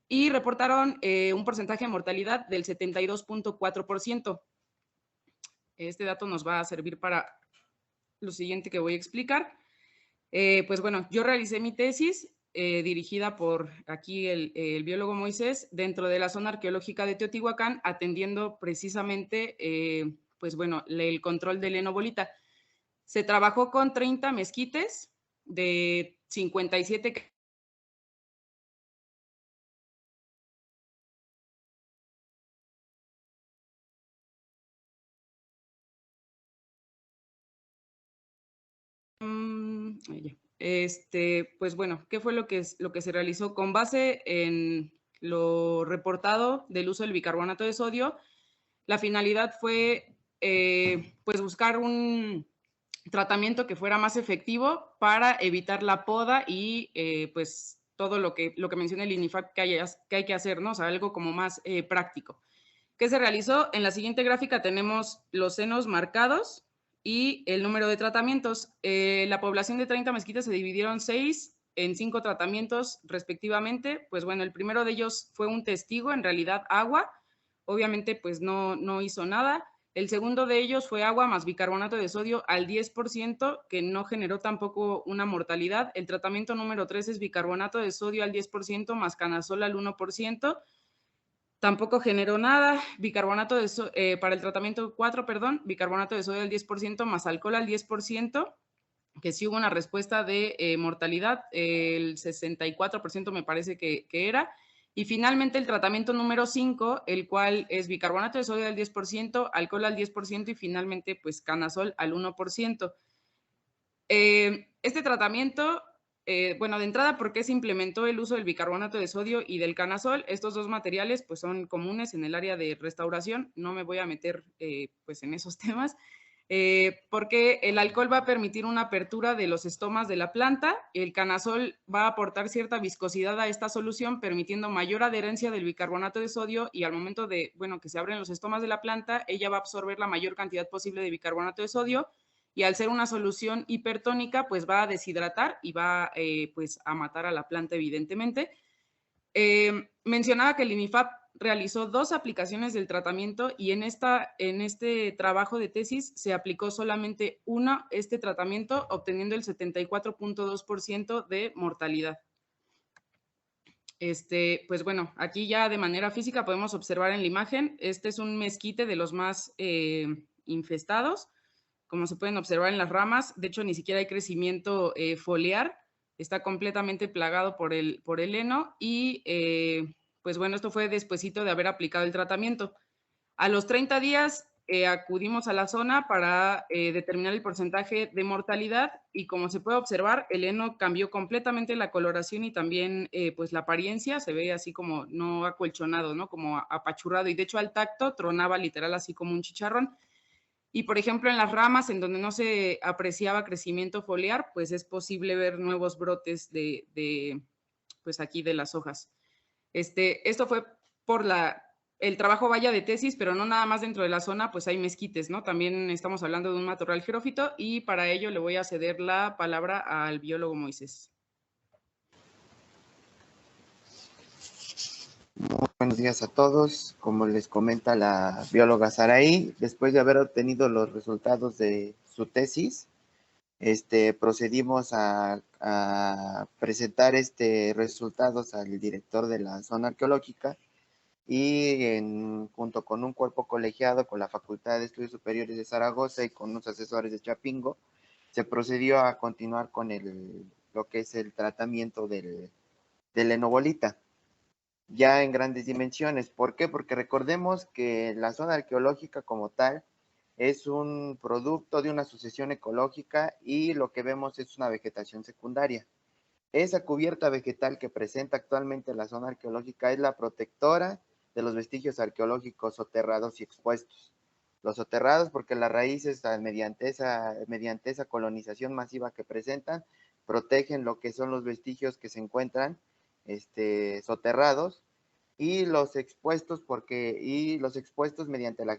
y reportaron un porcentaje de mortalidad del 72.4%. Este dato nos va a servir para lo siguiente que voy a explicar. Pues bueno, yo realicé mi tesis dirigida por aquí el biólogo Moisés dentro de la zona arqueológica de Teotihuacán, atendiendo precisamente, pues bueno, el control del heno bolita. Se trabajó con 30 mezquites de 57 pues bueno, ¿qué fue lo que se realizó? Con base en lo reportado del uso del bicarbonato de sodio, la finalidad fue pues buscar un tratamiento que fuera más efectivo para evitar la poda y pues todo lo que menciona el INIFAP que hay que hacer, ¿no? O sea, algo como más práctico. ¿Qué se realizó? En la siguiente gráfica tenemos los senos marcados y el número de tratamientos. La población de 30 mezquitas se dividieron 6 en 5 tratamientos respectivamente. Pues bueno, el primero de ellos fue un testigo, en realidad agua. Obviamente pues no hizo nada. El segundo de ellos fue agua más bicarbonato de sodio al 10%, que no generó tampoco una mortalidad. El tratamiento número 3 es bicarbonato de sodio al 10% más canazol al 1%. Tampoco generó nada. Bicarbonato de para el tratamiento 4, perdón, bicarbonato de sodio al 10% más alcohol al 10%, que sí hubo una respuesta de mortalidad, el 64% me parece que era. Y finalmente el tratamiento número 5, el cual es bicarbonato de sodio al 10%, alcohol al 10% y finalmente pues canazol al 1%. Este tratamiento, bueno, de entrada, ¿por qué se implementó el uso del bicarbonato de sodio y del canazol? Estos 2 materiales pues son comunes en el área de restauración, no me voy a meter pues en esos temas, porque el alcohol va a permitir una apertura de los estomas de la planta, el canazol va a aportar cierta viscosidad a esta solución, permitiendo mayor adherencia del bicarbonato de sodio y al momento de, bueno, que se abren los estomas de la planta, ella va a absorber la mayor cantidad posible de bicarbonato de sodio y al ser una solución hipertónica, pues va a deshidratar y va pues a matar a la planta, evidentemente. Mencionaba que el INIFAP realizó 2 aplicaciones del tratamiento y en este trabajo de tesis se aplicó solamente este tratamiento, obteniendo el 74.2% de mortalidad. Pues bueno, aquí ya de manera física podemos observar en la imagen, este es un mezquite de los más infestados. como se pueden observar en las ramas. De hecho, ni siquiera hay crecimiento foliar, está completamente plagado por el heno y pues bueno, esto fue despuesito de haber aplicado el tratamiento. A los 30 días acudimos a la zona para determinar el porcentaje de mortalidad y como se puede observar, el heno cambió completamente la coloración y también pues la apariencia, se ve así como no acolchonado, ¿no? Como apachurrado y de hecho al tacto tronaba literal así como un chicharrón. Y por ejemplo en las ramas en donde no se apreciaba crecimiento foliar, pues es posible ver nuevos brotes pues aquí de las hojas. Esto fue por el trabajo vaya de tesis, pero no nada más dentro de la zona, pues hay mezquites, ¿no? También estamos hablando de un matorral xerófito y para ello le voy a ceder la palabra al biólogo Moisés. Muy buenos días a todos. Como les comenta la bióloga Saraí, después de haber obtenido los resultados de su tesis, procedimos a presentar resultados al director de la zona arqueológica y junto con un cuerpo colegiado con la Facultad de Estudios Superiores de Zaragoza y con unos asesores de Chapingo, se procedió a continuar con lo que es el tratamiento del enobolita, ya en grandes dimensiones. ¿Por qué? Porque recordemos que la zona arqueológica como tal es un producto de una sucesión ecológica y lo que vemos es una vegetación secundaria. Esa cubierta vegetal que presenta actualmente la zona arqueológica es la protectora de los vestigios arqueológicos soterrados y expuestos. Los soterrados porque las raíces, mediante esa colonización masiva que presentan, protegen lo que son los vestigios que se encuentran soterrados, y los expuestos mediante la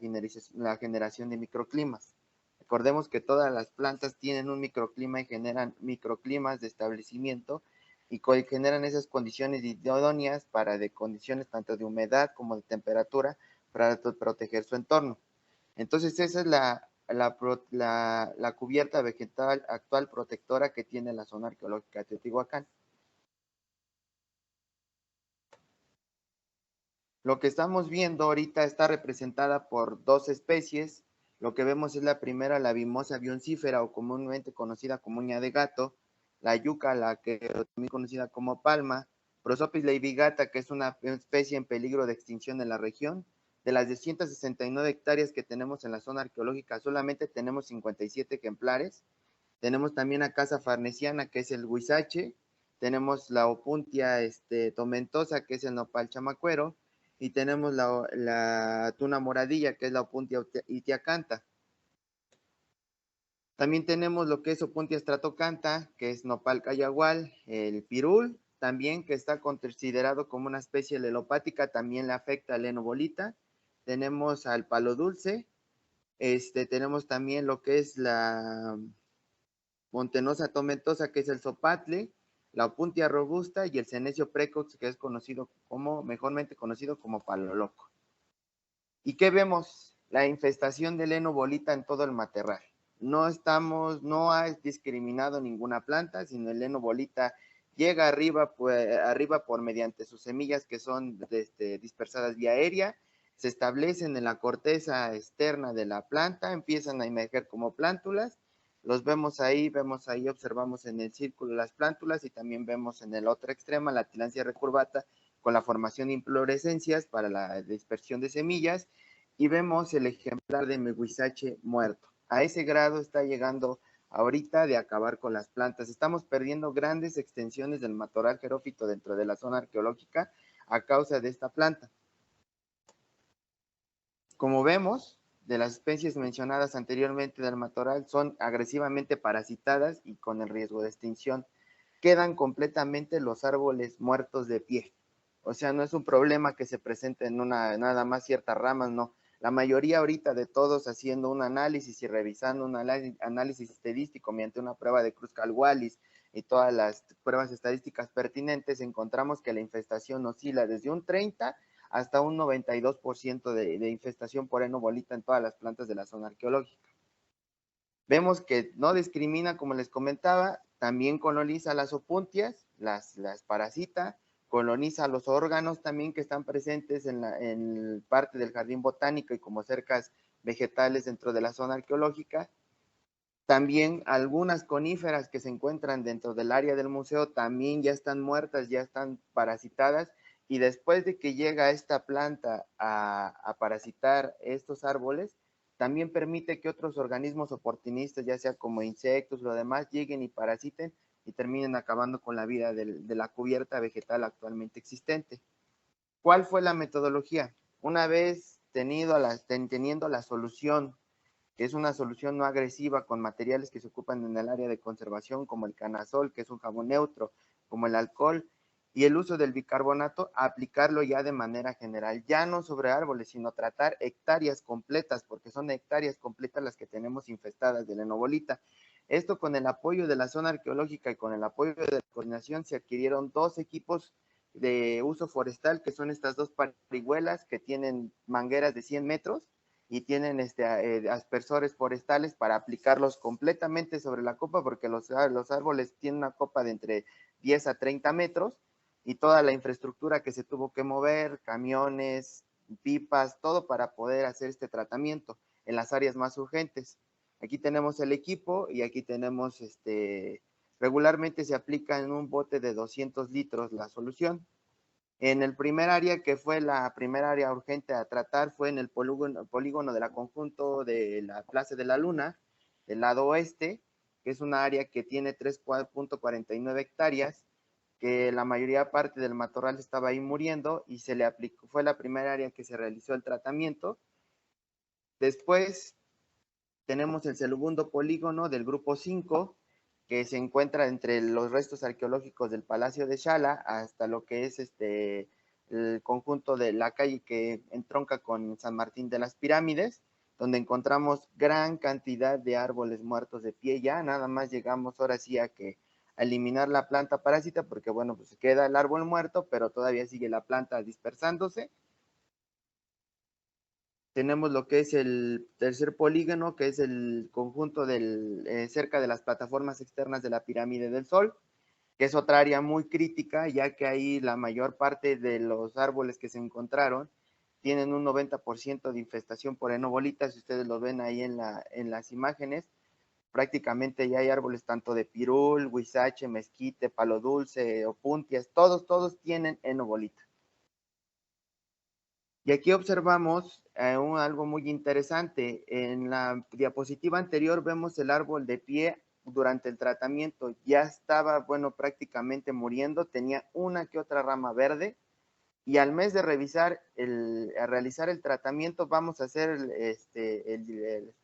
generación de microclimas. Recordemos que todas las plantas tienen un microclima y generan microclimas de establecimiento y generan esas condiciones idóneas de condiciones tanto de humedad como de temperatura para proteger su entorno. Entonces esa es la cubierta vegetal actual protectora que tiene la zona arqueológica de Teotihuacán. Lo que estamos viendo ahorita está representada por dos especies. Lo que vemos es la primera, la Vimosa bioncífera, o comúnmente conocida como uña de gato, la yuca, la que también conocida como palma, Prosopis laevigata, que es una especie en peligro de extinción en la región. De las 169 hectáreas que tenemos en la zona arqueológica, solamente tenemos 57 ejemplares. Tenemos también a Casa farnesiana, que es el huizache. Tenemos la Opuntia tomentosa, que es el nopal chamacuero. Y tenemos la tuna moradilla, que es la Opuntia itiacantha. También tenemos lo que es Opuntia stratocantha, que es nopal cayagual, el pirul, también que está considerado como una especie lelopática, también le afecta al enobolita. Tenemos al palo dulce, tenemos también lo que es la montenosa tomentosa, que es el zopatle, la Opuntia robusta y el Senecio precox, que es mejormente conocido como palo loco. ¿Y qué vemos? La infestación del enobolita en todo el matorral. No ha discriminado ninguna planta, sino el enobolita llega arriba por mediante sus semillas que son dispersadas vía aérea, se establecen en la corteza externa de la planta, empiezan a emerger como plántulas. Los vemos ahí, observamos en el círculo las plántulas y también vemos en el otro extremo la tilancia recurvata con la formación de inflorescencias para la dispersión de semillas y vemos el ejemplar de huizache muerto. A ese grado está llegando ahorita de acabar con las plantas. Estamos perdiendo grandes extensiones del matorral xerófito dentro de la zona arqueológica a causa de esta planta. Como vemos, de las especies mencionadas anteriormente del matorral son agresivamente parasitadas y con el riesgo de extinción. Quedan completamente los árboles muertos de pie. O sea, no es un problema que se presente en nada más ciertas ramas, no. La mayoría ahorita de todos haciendo un análisis y revisando un análisis estadístico mediante una prueba de Kruskal-Wallis y todas las pruebas estadísticas pertinentes, encontramos que la infestación oscila desde un 30 hasta un 92% de infestación por enobolita en todas las plantas de la zona arqueológica. Vemos que no discrimina, como les comentaba, también coloniza las opuntias, las parasita, coloniza los órganos también que están presentes en parte del jardín botánico y como cercas vegetales dentro de la zona arqueológica, También algunas coníferas que se encuentran dentro del área del museo también ya están muertas, ya están parasitadas, y después de que llega esta planta a parasitar estos árboles, también permite que otros organismos oportunistas, ya sea como insectos, lo demás, lleguen y parasiten y terminen acabando con la vida de la cubierta vegetal actualmente existente. ¿Cuál fue la metodología? Una vez teniendo la solución, que es una solución no agresiva con materiales que se ocupan en el área de conservación, como el canazol, que es un jabón neutro, como el alcohol, y el uso del bicarbonato, aplicarlo ya de manera general, ya no sobre árboles, sino tratar hectáreas completas, porque son hectáreas completas las que tenemos infestadas de lenobolita. Esto con el apoyo de la zona arqueológica y con el apoyo de la coordinación se adquirieron 2 equipos de uso forestal, que son estas 2 parihuelas que tienen mangueras de 100 metros y tienen aspersores forestales para aplicarlos completamente sobre la copa, porque los árboles tienen una copa de entre 10 a 30 metros, y toda la infraestructura que se tuvo que mover, camiones, pipas, todo para poder hacer este tratamiento en las áreas más urgentes. Aquí tenemos el equipo y aquí tenemos regularmente se aplica en un bote de 200 litros la solución. En el primer área, que fue la primera área urgente a tratar, fue en el polígono de la conjunto de la Plaza de la Luna, del lado oeste, que es una área que tiene 3.49 hectáreas, que la mayoría parte del matorral estaba ahí muriendo y se le aplicó, fue la primera área que se realizó el tratamiento. Después tenemos el segundo polígono del grupo 5, que se encuentra entre los restos arqueológicos del Palacio de Xala hasta lo que es el conjunto de la calle que entronca con San Martín de las Pirámides, donde encontramos gran cantidad de árboles muertos de pie ya. Nada más llegamos ahora sí a eliminar la planta parásita, porque bueno, pues queda el árbol muerto, pero todavía sigue la planta dispersándose. Tenemos lo que es el tercer polígono, que es el conjunto cerca de las plataformas externas de la pirámide del Sol, que es otra área muy crítica, ya que ahí la mayor parte de los árboles que se encontraron tienen un 90% de infestación por enobolitas. Si ustedes lo ven ahí en las imágenes, prácticamente ya hay árboles tanto de pirul, huizache, mezquite, palo dulce, opuntias, todos tienen enobolita. Y aquí observamos algo muy interesante. En la diapositiva anterior vemos el árbol de pie durante el tratamiento. Ya estaba, bueno, prácticamente muriendo, tenía una que otra rama verde, y al mes de realizar el tratamiento vamos a hacer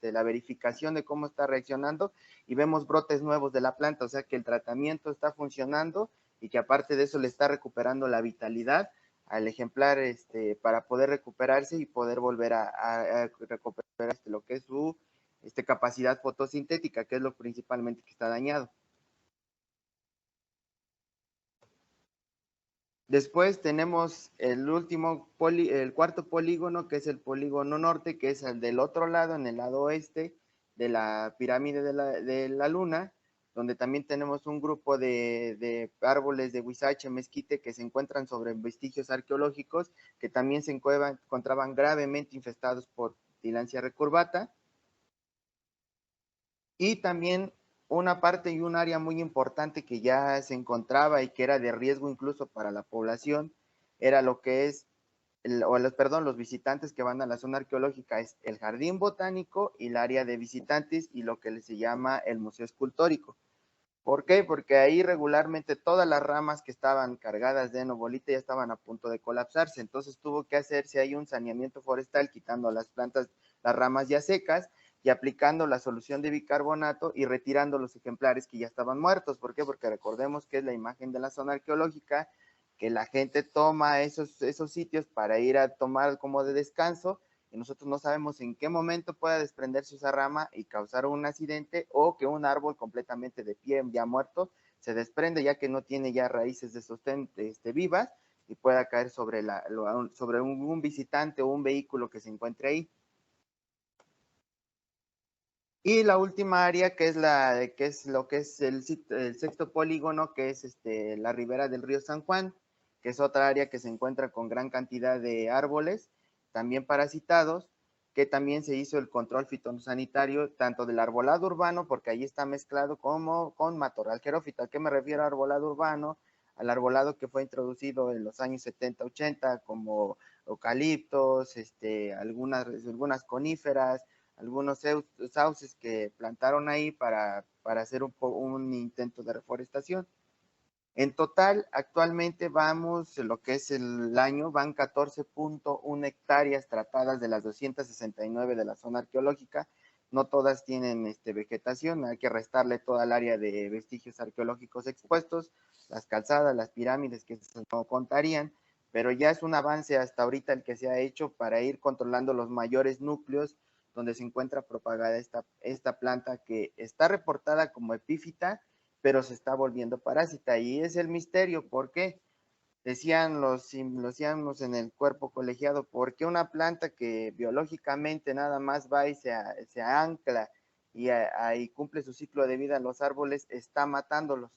la verificación de cómo está reaccionando, y vemos brotes nuevos de la planta, o sea que el tratamiento está funcionando y que aparte de eso le está recuperando la vitalidad al ejemplar para poder recuperarse y poder volver a recuperar lo que es su capacidad fotosintética, que es lo principalmente que está dañado. Después tenemos el cuarto polígono, que es el polígono norte, que es el del otro lado, en el lado oeste de la pirámide de la Luna, donde también tenemos un grupo de árboles de huizache, mezquite, que se encuentran sobre vestigios arqueológicos, que también se encontraban gravemente infestados por Tillandsia recurvata. Y también una parte y un área muy importante que ya se encontraba y que era de riesgo incluso para la población, era lo que es, los visitantes que van a la zona arqueológica, es el jardín botánico y el área de visitantes y lo que se llama el museo escultórico. ¿Por qué? Porque ahí regularmente todas las ramas que estaban cargadas de enobolita ya estaban a punto de colapsarse, entonces tuvo que hacerse ahí un saneamiento forestal, quitando las plantas, las ramas ya secas, y aplicando la solución de bicarbonato y retirando los ejemplares que ya estaban muertos. ¿Por qué? Porque recordemos que es la imagen de la zona arqueológica, que la gente toma esos sitios para ir a tomar como de descanso, y nosotros no sabemos en qué momento pueda desprenderse esa rama y causar un accidente, o que un árbol completamente de pie, ya muerto, se desprende, ya que no tiene ya raíces de sostén vivas, y pueda caer sobre un visitante o un vehículo que se encuentre ahí. Y la última área, que es lo que es el sexto polígono, que es la ribera del río San Juan, que es otra área que se encuentra con gran cantidad de árboles, también parasitados, que también se hizo el control fitosanitario tanto del arbolado urbano, porque ahí está mezclado, como con matorral xerófito. ¿A qué me refiero a arbolado urbano? Al arbolado que fue introducido en los años 70, 80, como eucaliptos, algunas coníferas, algunos sauces que plantaron ahí para hacer un intento de reforestación. En total, actualmente vamos, lo que es el año, van 14.1 hectáreas tratadas de las 269 de la zona arqueológica. No todas tienen vegetación, hay que restarle toda el área de vestigios arqueológicos expuestos, las calzadas, las pirámides, que no contarían, pero ya es un avance hasta ahorita el que se ha hecho para ir controlando los mayores núcleos donde se encuentra propagada esta planta, que está reportada como epífita, pero se está volviendo parásita, y es el misterio. ¿Por qué? Decían los cianos en el cuerpo colegiado, ¿por qué una planta que biológicamente nada más va y se ancla y ahí cumple su ciclo de vida en los árboles, está matándolos?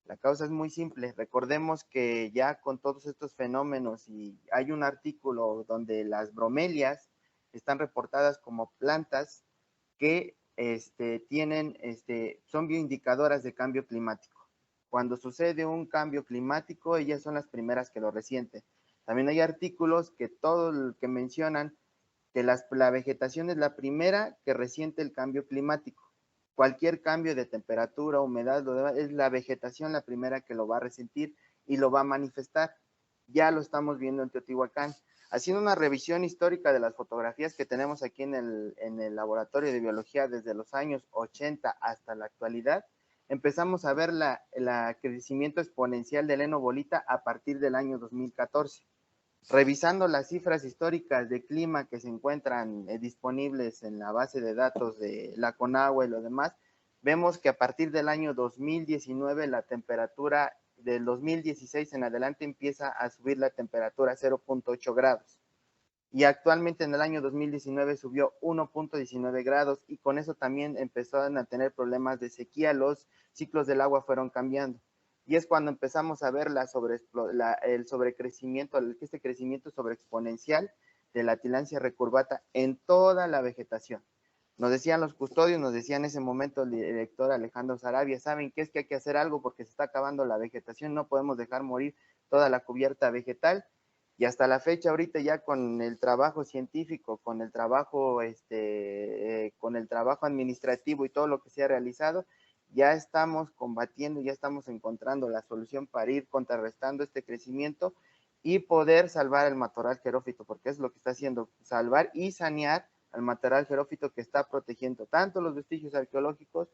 La causa es muy simple. Recordemos que ya con todos estos fenómenos, y hay un artículo donde las bromelias están reportadas como plantas que son bioindicadoras de cambio climático. Cuando sucede un cambio climático, ellas son las primeras que lo resienten. También hay artículos que mencionan que la vegetación es la primera que resiente el cambio climático. Cualquier cambio de temperatura, humedad, es la vegetación la primera que lo va a resentir y lo va a manifestar. Ya lo estamos viendo en Teotihuacán. Haciendo una revisión histórica de las fotografías que tenemos aquí en el laboratorio de biología desde los años 80 hasta la actualidad, empezamos a ver el crecimiento exponencial del heno bolita a partir del año 2014. Revisando las cifras históricas de clima que se encuentran disponibles en la base de datos de la Conagua y lo demás, vemos que a partir del año 2019 la temperatura del 2016 en adelante empieza a subir la temperatura a 0.8 grados. Y actualmente en el año 2019 subió 1.19 grados, y con eso también empezaron a tener problemas de sequía, los ciclos del agua fueron cambiando. Y es cuando empezamos a ver el sobrecrecimiento, este crecimiento sobreexponencial de la Tillandsia recurvata en toda la vegetación. Nos decían los custodios, nos decía en ese momento el director Alejandro Sarabia, ¿saben qué? Es que hay que hacer algo porque se está acabando la vegetación, no podemos dejar morir toda la cubierta vegetal. Y hasta la fecha, ahorita ya con el trabajo científico, con el trabajo administrativo y todo lo que se ha realizado, ya estamos combatiendo, ya estamos encontrando la solución para ir contrarrestando este crecimiento y poder salvar el matorral xerófito, porque es lo que está haciendo, salvar y sanear al matorral xerófito, que está protegiendo tanto los vestigios arqueológicos,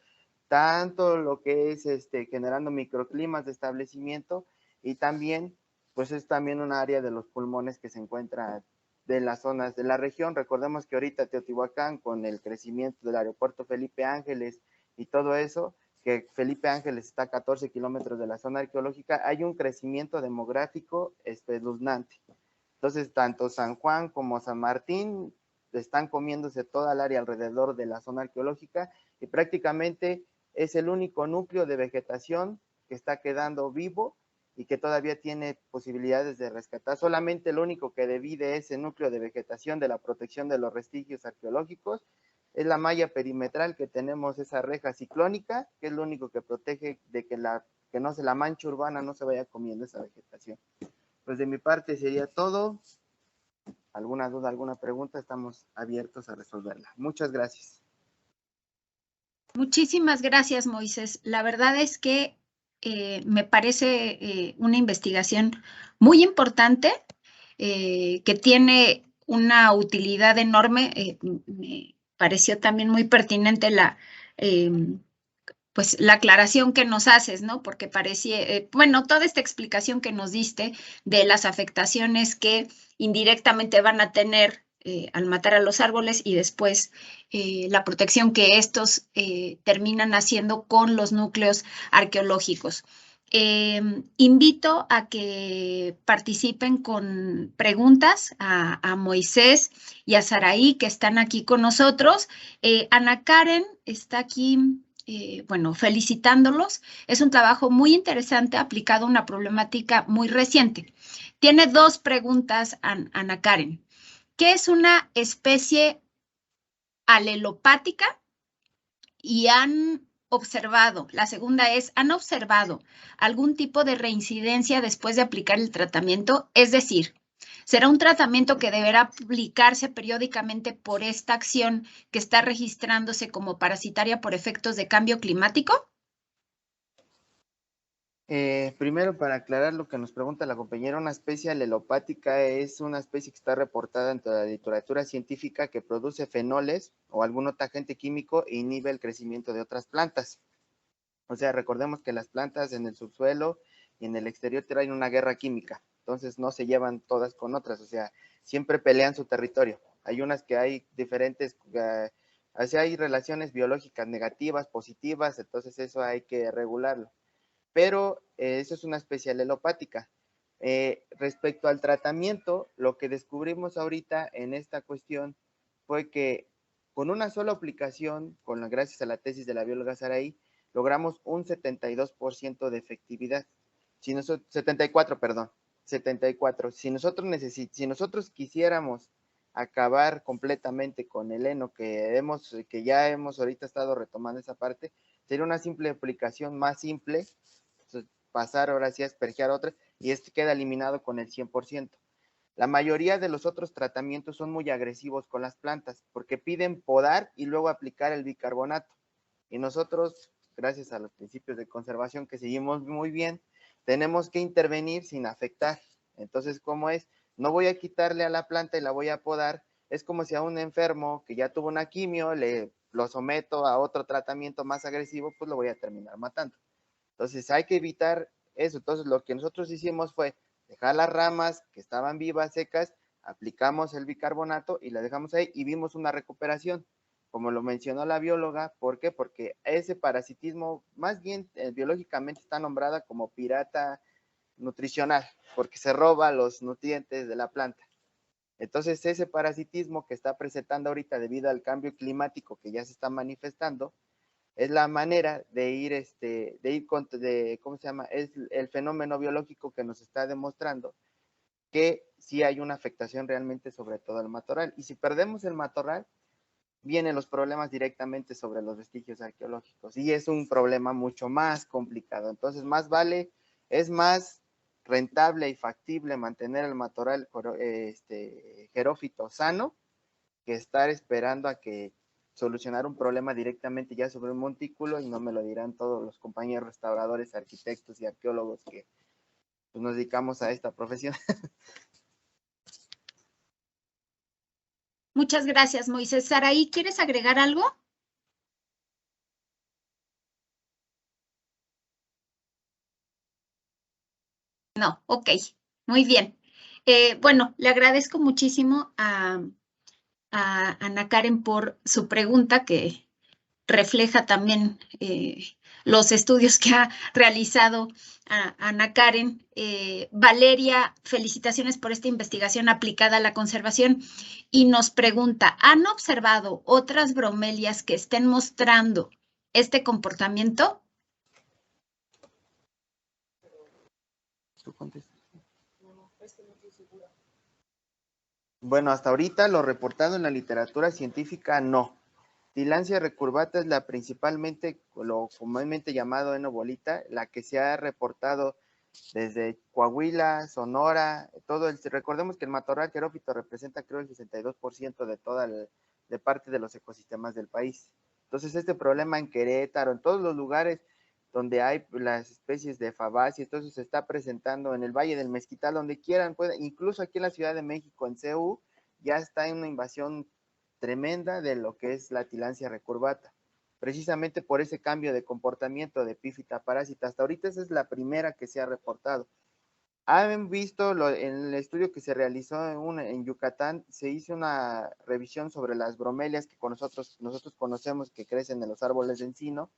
tanto lo que es generando microclimas de establecimiento, y también, pues es también un área de los pulmones que se encuentra de las zonas de la región. Recordemos que ahorita Teotihuacán, con el crecimiento del aeropuerto Felipe Ángeles y todo eso, que Felipe Ángeles está a 14 kilómetros de la zona arqueológica, hay un crecimiento demográfico espeluznante. Entonces, tanto San Juan como San Martín están comiéndose toda el área alrededor de la zona arqueológica, y prácticamente es el único núcleo de vegetación que está quedando vivo y que todavía tiene posibilidades de rescatar. Solamente lo único que divide ese núcleo de vegetación de la protección de los vestigios arqueológicos es la malla perimetral que tenemos, esa reja ciclónica, que es lo único que protege de que la mancha urbana no se vaya comiendo esa vegetación. Pues de mi parte sería todo. ¿Alguna duda, alguna pregunta? Estamos abiertos a resolverla. Muchas gracias. Muchísimas gracias, Moisés. La verdad es que me parece una investigación muy importante, que tiene una utilidad enorme. Me pareció también muy pertinente pues la aclaración que nos haces, ¿no? Porque parecía, bueno, toda esta explicación que nos diste de las afectaciones que indirectamente van a tener al matar a los árboles, y después la protección que estos terminan haciendo con los núcleos arqueológicos. Invito a que participen con preguntas a Moisés y a Saraí, que están aquí con nosotros. Ana Karen está aquí, bueno, felicitándolos. Es un trabajo muy interesante aplicado a una problemática muy reciente. Tiene dos preguntas, Ana Karen. ¿Qué es una especie alelopática y han observado, la segunda es, ¿han observado algún tipo de reincidencia después de aplicar el tratamiento? Es decir, ¿será un tratamiento que deberá aplicarse periódicamente por esta acción que está registrándose como parasitaria por efectos de cambio climático? Primero, para aclarar lo que nos pregunta la compañera, una especie alelopática es una especie que está reportada en toda la literatura científica que produce fenoles o algún otro agente químico e inhibe el crecimiento de otras plantas. O sea, recordemos que las plantas en el subsuelo y en el exterior traen una guerra química, entonces no se llevan todas con otras, o sea, siempre pelean su territorio. Hay unas que hay diferentes, o sea, hay relaciones biológicas negativas, positivas, entonces eso hay que regularlo. Pero eso es una especie alelopática. Respecto al tratamiento, lo que descubrimos ahorita en esta cuestión fue que con una sola aplicación, gracias a la tesis de la bióloga Saraí, logramos un 72% de efectividad. 74, perdón, 74. Si nosotros quisiéramos acabar completamente con el heno, que ya hemos ahorita estado retomando esa parte, sería una simple aplicación más simple, pasar ahora sí a aspergear otra, y este queda eliminado con el 100%. La mayoría de los otros tratamientos son muy agresivos con las plantas, porque piden podar y luego aplicar el bicarbonato. Y nosotros, gracias a los principios de conservación que seguimos muy bien, tenemos que intervenir sin afectar. Entonces, ¿cómo es? No voy a quitarle a la planta y la voy a podar. Es como si a un enfermo que ya tuvo una quimio, lo someto a otro tratamiento más agresivo, pues lo voy a terminar matando. Entonces hay que evitar eso. Entonces lo que nosotros hicimos fue dejar las ramas que estaban vivas, secas, aplicamos el bicarbonato y la dejamos ahí y vimos una recuperación. Como lo mencionó la bióloga, ¿por qué? Porque ese parasitismo, más bien biológicamente está nombrada como pirata nutricional, porque se roba los nutrientes de la planta. Entonces ese parasitismo que está presentando ahorita debido al cambio climático que ya se está manifestando, es la manera de ir contra, ¿cómo se llama? Es el fenómeno biológico que nos está demostrando que sí hay una afectación realmente sobre todo el matorral. Y si perdemos el matorral, vienen los problemas directamente sobre los vestigios arqueológicos. Y es un problema mucho más complicado. Entonces, es más rentable y factible mantener el matorral xerófito sano que estar esperando a que solucionar un problema directamente ya sobre un montículo, y no me lo dirán todos los compañeros restauradores, arquitectos y arqueólogos que pues, nos dedicamos a esta profesión. Muchas gracias, Moisés. Saraí, ¿quieres agregar algo? No, ok, muy bien. Bueno, le agradezco muchísimo a Ana Karen por su pregunta, que refleja también los estudios que ha realizado Ana Karen. Valeria, felicitaciones por esta investigación aplicada a la conservación, y nos pregunta, ¿han observado otras bromelias que estén mostrando este comportamiento? Bueno, hasta ahorita lo reportado en la literatura científica, no. Tillandsia recurvata es la principalmente, lo comúnmente llamado henobolita, la que se ha reportado desde Coahuila, Sonora, recordemos que el matorral xerófito representa creo el 62% de parte de los ecosistemas del país. Entonces este problema en Querétaro, en todos los lugares donde hay las especies de Fabaceae, entonces se está presentando en el Valle del Mezquital, donde quieran, incluso aquí en la Ciudad de México, en CEU, ya está en una invasión tremenda de lo que es la Tillandsia recurvata, precisamente por ese cambio de comportamiento de epífita parásita. Hasta ahorita esa es la primera que se ha reportado. Han visto en el estudio que se realizó en Yucatán, se hizo una revisión sobre las bromelias que nosotros conocemos que crecen en los árboles de encino,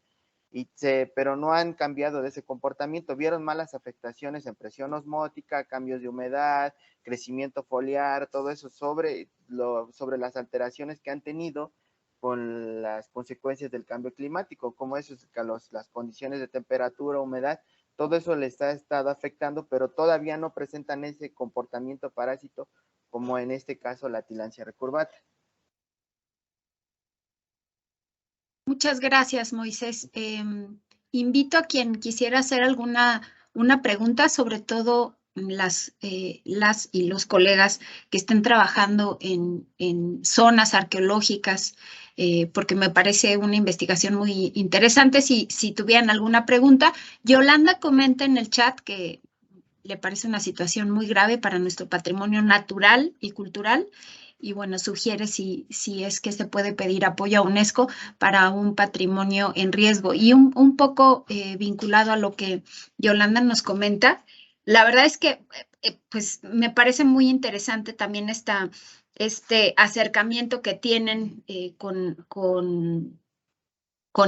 pero no han cambiado de ese comportamiento. Vieron malas afectaciones en presión osmótica, cambios de humedad, crecimiento foliar, todo eso sobre las alteraciones que han tenido con las consecuencias del cambio climático, como eso, las condiciones de temperatura, humedad, todo eso les ha estado afectando, pero todavía no presentan ese comportamiento parásito como en este caso la Tillandsia recurvata. Muchas gracias, Moisés. Invito a quien quisiera hacer una pregunta, sobre todo las y los colegas que estén trabajando en zonas arqueológicas, porque me parece una investigación muy interesante. Si tuvieran alguna pregunta, Yolanda comenta en el chat que le parece una situación muy grave para nuestro patrimonio natural y cultural. Y bueno, sugiere si es que se puede pedir apoyo a UNESCO para un patrimonio en riesgo. Y un poco vinculado a lo que Yolanda nos comenta, la verdad es que pues me parece muy interesante también este acercamiento que tienen con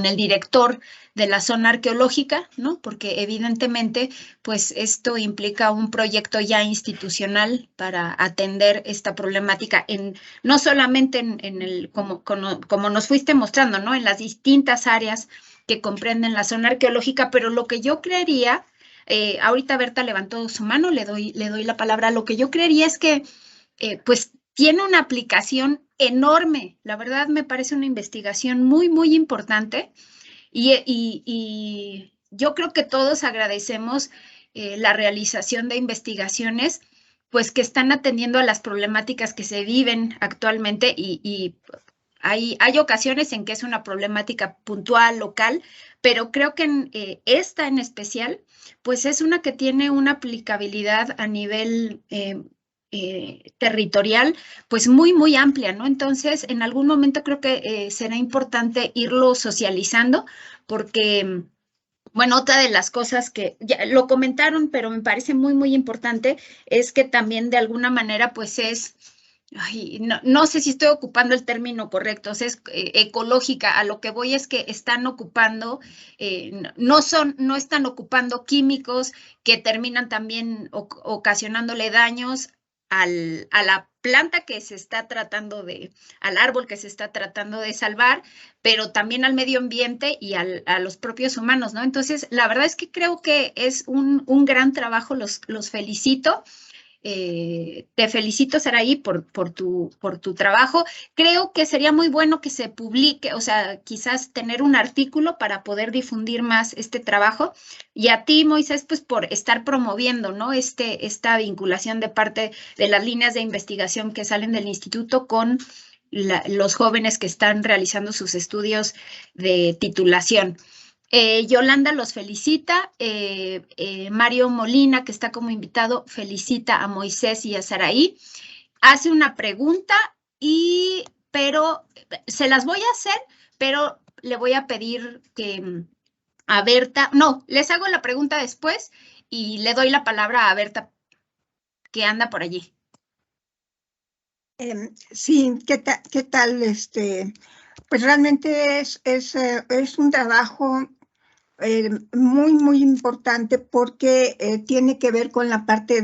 el director de la zona arqueológica, ¿no? Porque evidentemente, pues esto implica un proyecto ya institucional para atender esta problemática no solamente como nos fuiste mostrando, ¿no? En las distintas áreas que comprenden la zona arqueológica, pero lo que yo creería, ahorita Berta levantó su mano, le doy la palabra, lo que yo creería es que, pues, tiene una aplicación enorme. La verdad me parece una investigación muy, muy importante y yo creo que todos agradecemos la realización de investigaciones pues que están atendiendo a las problemáticas que se viven actualmente y hay ocasiones en que es una problemática puntual, local, pero creo que esta en especial pues es una que tiene una aplicabilidad a nivel territorial, pues muy, muy amplia, ¿no? Entonces, en algún momento creo que será importante irlo socializando porque, bueno, otra de las cosas que ya lo comentaron, pero me parece muy, muy importante, es que también de alguna manera, pues no sé si estoy ocupando el término correcto, o sea, es ecológica. A lo que voy es que están ocupando, no están ocupando químicos que terminan también ocasionándole daños a la planta que se está tratando al árbol que se está tratando de salvar, pero también al medio ambiente y a los propios humanos, ¿no? Entonces, la verdad es que creo que es un gran trabajo, los felicito. Te felicito, Saraí, por tu trabajo. Creo que sería muy bueno que se publique, o sea, quizás tener un artículo para poder difundir más este trabajo. Y a ti, Moisés, pues por estar promoviendo, ¿no? Esta vinculación de parte de las líneas de investigación que salen del instituto con los jóvenes que están realizando sus estudios de titulación. Yolanda los felicita, Mario Molina, que está como invitado, felicita a Moisés y a Saraí. Hace una pregunta, pero se las voy a hacer, pero le voy a pedir que a Berta, no, les hago la pregunta después y le doy la palabra a Berta, que anda por allí. Sí, ¿qué tal? Pues realmente es un trabajo muy, muy importante porque tiene que ver con la parte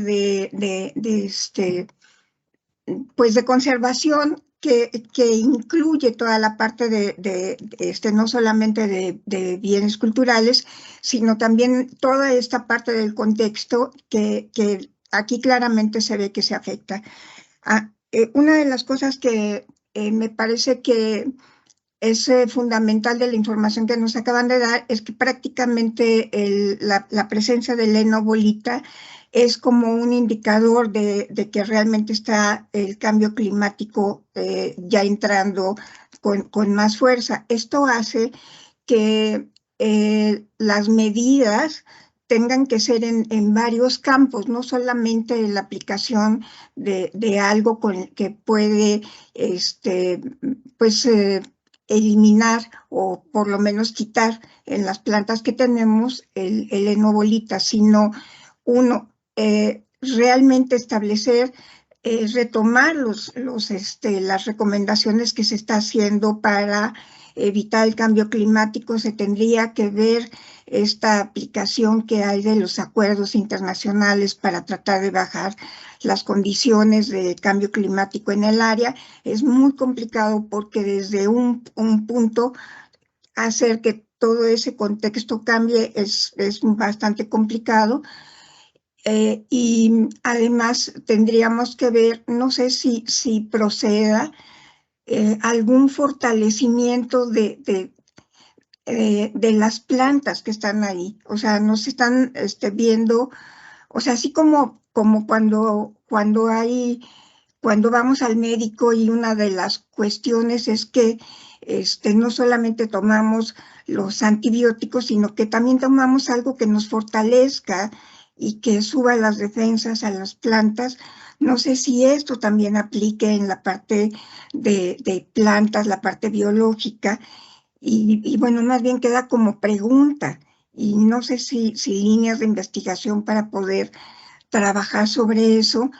pues de conservación que incluye toda la parte no solamente de bienes culturales, sino también toda esta parte del contexto que aquí claramente se ve que se afecta. Una de las cosas que me parece que es fundamental de la información que nos acaban de dar es que prácticamente la presencia del enobolita es como un indicador de que realmente está el cambio climático ya entrando con más fuerza. Esto hace que las medidas tengan que ser en varios campos, no solamente la aplicación de algo que puede eliminar o por lo menos quitar en las plantas que tenemos el enobolita, sino realmente establecer, retomar las recomendaciones que se está haciendo para evitar el cambio climático. Se tendría que ver esta aplicación que hay de los acuerdos internacionales para tratar de bajar las condiciones de cambio climático en el área. Es muy complicado porque desde un punto hacer que todo ese contexto cambie es bastante complicado. Y además tendríamos que ver, no sé si proceda algún fortalecimiento de las plantas que están ahí. O sea, no se están viendo, o sea, así como cuando vamos al médico y una de las cuestiones es que no solamente tomamos los antibióticos, sino que también tomamos algo que nos fortalezca y que suba las defensas a las plantas. No sé si esto también aplique en la parte de plantas, la parte biológica, y bueno, más bien queda como pregunta, y no sé si líneas de investigación para poder trabajar sobre eso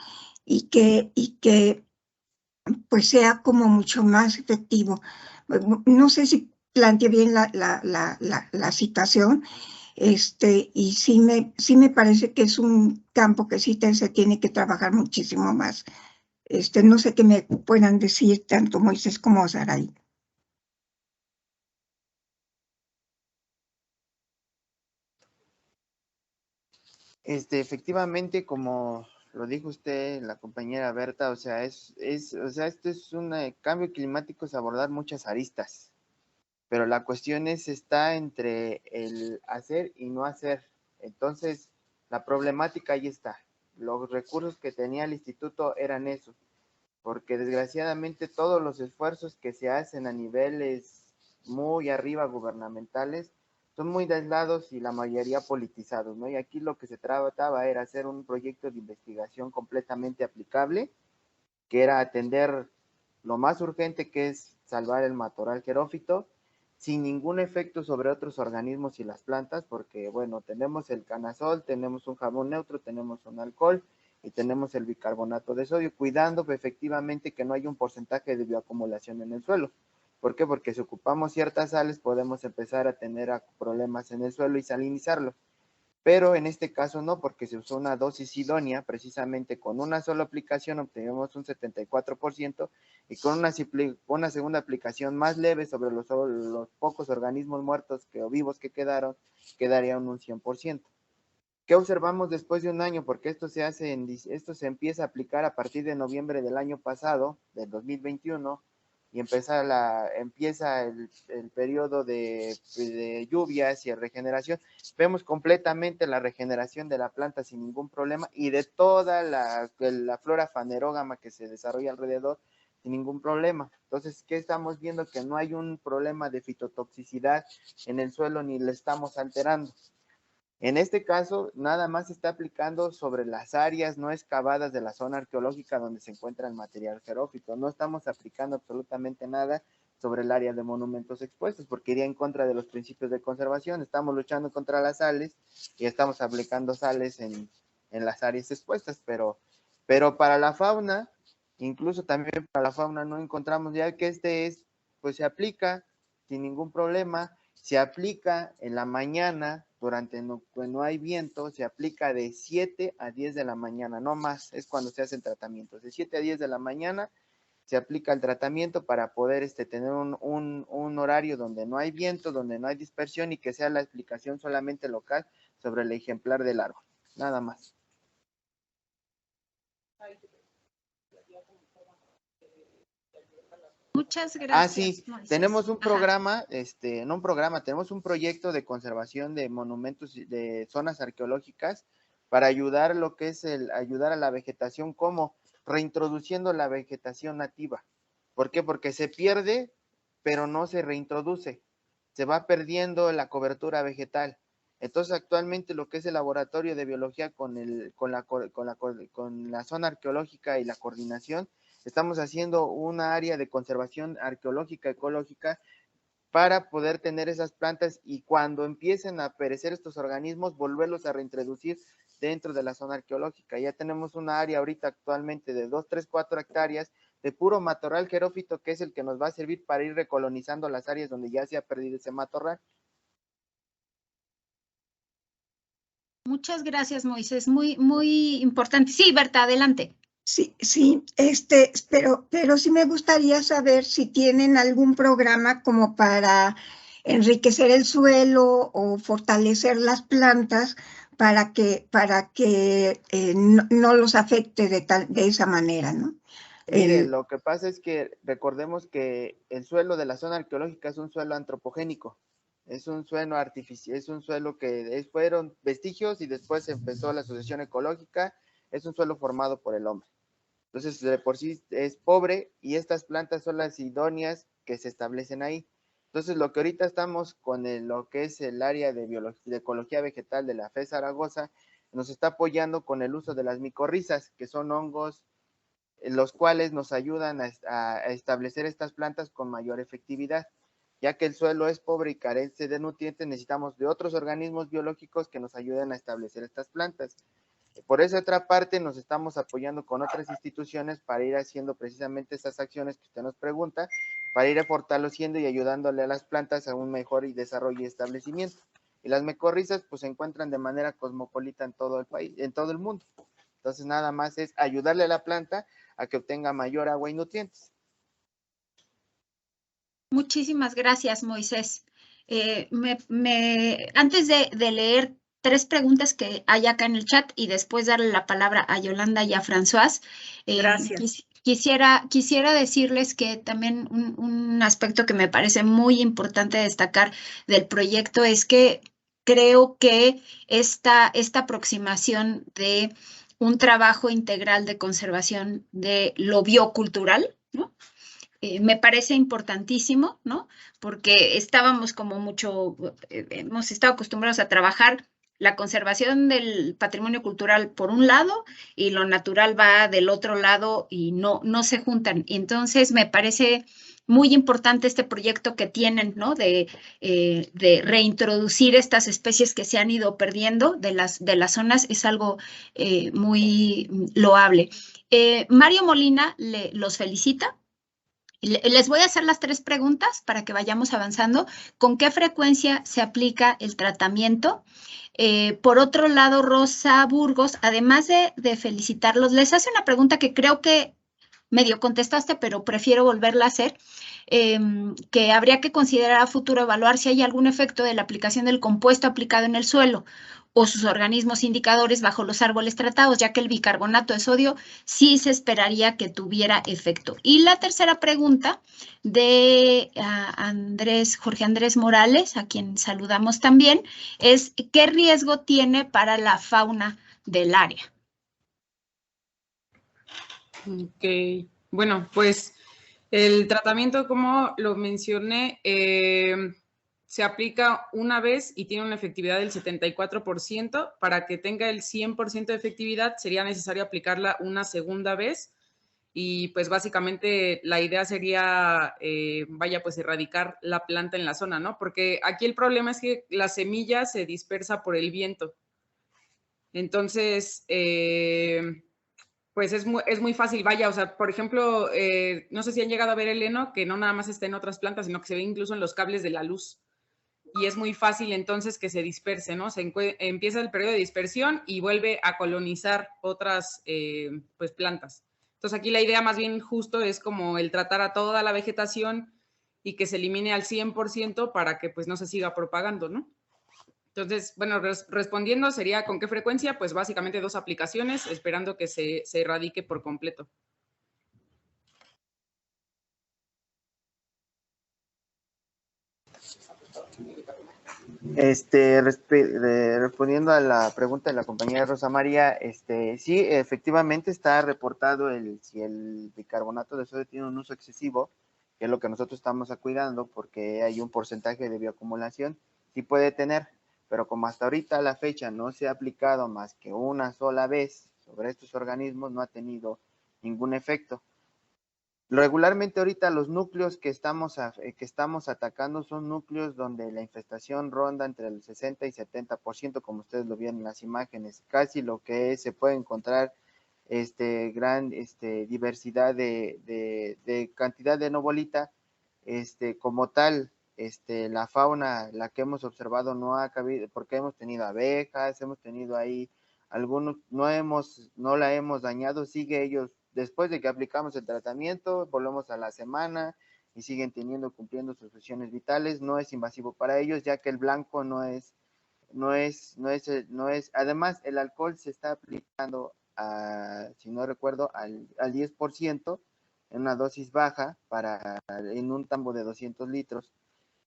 y que pues sea como mucho más efectivo. No sé si planteé bien la situación, y sí me parece que es un campo que sí se tiene que trabajar muchísimo más. No sé qué me puedan decir tanto Moisés como Saray. Efectivamente, como lo dijo usted, la compañera Berta, o sea, o sea, esto es un cambio climático, es abordar muchas aristas, pero la cuestión está entre el hacer y no hacer. Entonces, la problemática ahí está. Los recursos que tenía el instituto eran esos, porque desgraciadamente todos los esfuerzos que se hacen a niveles muy arriba gubernamentales son muy aislados y la mayoría politizados, ¿no? Y aquí lo que se trataba era hacer un proyecto de investigación completamente aplicable, que era atender lo más urgente, que es salvar el matorral xerófito, sin ningún efecto sobre otros organismos y las plantas, porque, bueno, tenemos el canazol, tenemos un jabón neutro, tenemos un alcohol y tenemos el bicarbonato de sodio, cuidando efectivamente que no haya un porcentaje de bioacumulación en el suelo. ¿Por qué? Porque si ocupamos ciertas sales podemos empezar a tener problemas en el suelo y salinizarlo. Pero en este caso no, porque se usó una dosis idónea, precisamente con una sola aplicación obtenemos un 74% y con una segunda aplicación más leve sobre los pocos organismos muertos o vivos que quedaron, quedaría un 100%. ¿Qué observamos después de un año? Porque esto se empieza a aplicar a partir de noviembre del año pasado, del 2021, y empieza el periodo de lluvias y regeneración. Vemos completamente la regeneración de la planta sin ningún problema y de toda la flora fanerógama que se desarrolla alrededor sin ningún problema. Entonces, ¿qué estamos viendo? Que no hay un problema de fitotoxicidad en el suelo ni le estamos alterando. En este caso, nada más se está aplicando sobre las áreas no excavadas de la zona arqueológica donde se encuentra el material xerófito. No estamos aplicando absolutamente nada sobre el área de monumentos expuestos, porque iría en contra de los principios de conservación. Estamos luchando contra las sales y estamos aplicando sales en las áreas expuestas, pero para la fauna, incluso también para la fauna no encontramos, ya que pues se aplica sin ningún problema, se aplica en la mañana, cuando no hay viento, se aplica de 7 a 10 de la mañana, no más, es cuando se hacen tratamientos. De 7 a 10 de la mañana se aplica el tratamiento para poder tener un horario donde no hay viento, donde no hay dispersión y que sea la aplicación solamente local sobre el ejemplar del árbol, nada más. Muchas gracias. Sí, tenemos un programa, tenemos un proyecto de conservación de monumentos de zonas arqueológicas para ayudar ayudar a la vegetación, como reintroduciendo la vegetación nativa. ¿Por qué? Porque se pierde, pero no se reintroduce. Se va perdiendo la cobertura vegetal. Entonces, actualmente lo que es el laboratorio de biología con la zona arqueológica y la coordinación, estamos haciendo una área de conservación arqueológica, ecológica, para poder tener esas plantas y cuando empiecen a perecer estos organismos, volverlos a reintroducir dentro de la zona arqueológica. Ya tenemos una área ahorita actualmente de 2, 3, 4 hectáreas de puro matorral xerófito, que es el que nos va a servir para ir recolonizando las áreas donde ya se ha perdido ese matorral. Muchas gracias, Moisés. Muy, muy importante. Sí, Berta, adelante. Sí, pero sí me gustaría saber si tienen algún programa como para enriquecer el suelo o fortalecer las plantas para que no los afecte de esa manera, ¿no? Mire, lo que pasa es que recordemos que el suelo de la zona arqueológica es un suelo antropogénico. Es un suelo artificial, es un suelo que fueron vestigios y después empezó la sucesión ecológica. Es un suelo formado por el hombre. Entonces, de por sí es pobre y estas plantas son las idóneas que se establecen ahí. Entonces, lo que ahorita estamos con lo que es el área de ecología vegetal de la FES Zaragoza, nos está apoyando con el uso de las micorrizas, que son hongos, los cuales nos ayudan a establecer estas plantas con mayor efectividad. Ya que el suelo es pobre y carece de nutrientes, necesitamos de otros organismos biológicos que nos ayuden a establecer estas plantas. Por esa otra parte, nos estamos apoyando con otras instituciones para ir haciendo precisamente esas acciones que usted nos pregunta, para ir fortaleciendo y ayudándole a las plantas a un mejor desarrollo y establecimiento. Y las micorrizas pues se encuentran de manera cosmopolita en todo el país, en todo el mundo. Entonces nada más es ayudarle a la planta a que obtenga mayor agua y nutrientes. Muchísimas gracias, Moisés. Antes de leer 3 preguntas que hay acá en el chat y después darle la palabra a Yolanda y a François, Gracias. quisiera decirles que también un aspecto que me parece muy importante destacar del proyecto es que creo que esta aproximación de un trabajo integral de conservación de lo biocultural, ¿no? Me parece importantísimo, ¿no? Porque estábamos hemos estado acostumbrados a trabajar la conservación del patrimonio cultural por un lado y lo natural va del otro lado y no se juntan. Y entonces me parece muy importante este proyecto que tienen, ¿no? De reintroducir estas especies que se han ido perdiendo de las zonas, es algo muy loable. Mario Molina los felicita. Les voy a hacer las 3 preguntas para que vayamos avanzando. ¿Con qué frecuencia se aplica el tratamiento? Por otro lado, Rosa Burgos, además de felicitarlos, les hace una pregunta que creo que medio contestaste, pero prefiero volverla a hacer, que habría que considerar a futuro evaluar si hay algún efecto de la aplicación del compuesto aplicado en el suelo o sus organismos indicadores bajo los árboles tratados, ya que el bicarbonato de sodio sí se esperaría que tuviera efecto. Y la tercera pregunta de Jorge Andrés Morales, a quien saludamos también, es ¿qué riesgo tiene para la fauna del área? Ok, bueno, pues el tratamiento, como lo mencioné, se aplica una vez y tiene una efectividad del 74%. Para que tenga el 100% de efectividad sería necesario aplicarla una segunda vez y pues básicamente la idea sería, pues erradicar la planta en la zona, ¿no? Porque aquí el problema es que la semilla se dispersa por el viento. Entonces, pues es muy fácil, o sea, por ejemplo, no sé si han llegado a ver el heno, que no nada más está en otras plantas, sino que se ve incluso en los cables de la luz. Y es muy fácil entonces que se disperse, ¿no? Empieza el periodo de dispersión y vuelve a colonizar otras pues plantas. Entonces aquí la idea más bien justo es como el tratar a toda la vegetación y que se elimine al 100% para que pues no se siga propagando, ¿no? Entonces, bueno, respondiendo sería ¿con qué frecuencia? Pues básicamente 2 aplicaciones, esperando que se erradique por completo. Respondiendo a la pregunta de la compañera Rosa María, sí, efectivamente está reportado si el bicarbonato de sodio tiene un uso excesivo, que es lo que nosotros estamos cuidando porque hay un porcentaje de bioacumulación, sí puede tener, pero como hasta ahorita a la fecha no se ha aplicado más que una sola vez sobre estos organismos, no ha tenido ningún efecto. Regularmente ahorita los núcleos que estamos atacando son núcleos donde la infestación ronda entre el 60 y 70%, como ustedes lo vieron en las imágenes, casi lo que se puede encontrar gran diversidad de cantidad de enobolita, como tal, la fauna, la que hemos observado no ha cabido, porque hemos tenido abejas, hemos tenido ahí algunos, no la hemos dañado, después de que aplicamos el tratamiento, volvemos a la semana y siguen cumpliendo sus funciones vitales. No es invasivo para ellos, ya que el blanco no es, además el alcohol se está aplicando, si no recuerdo, al 10% en una dosis baja en un tambo de 200 litros.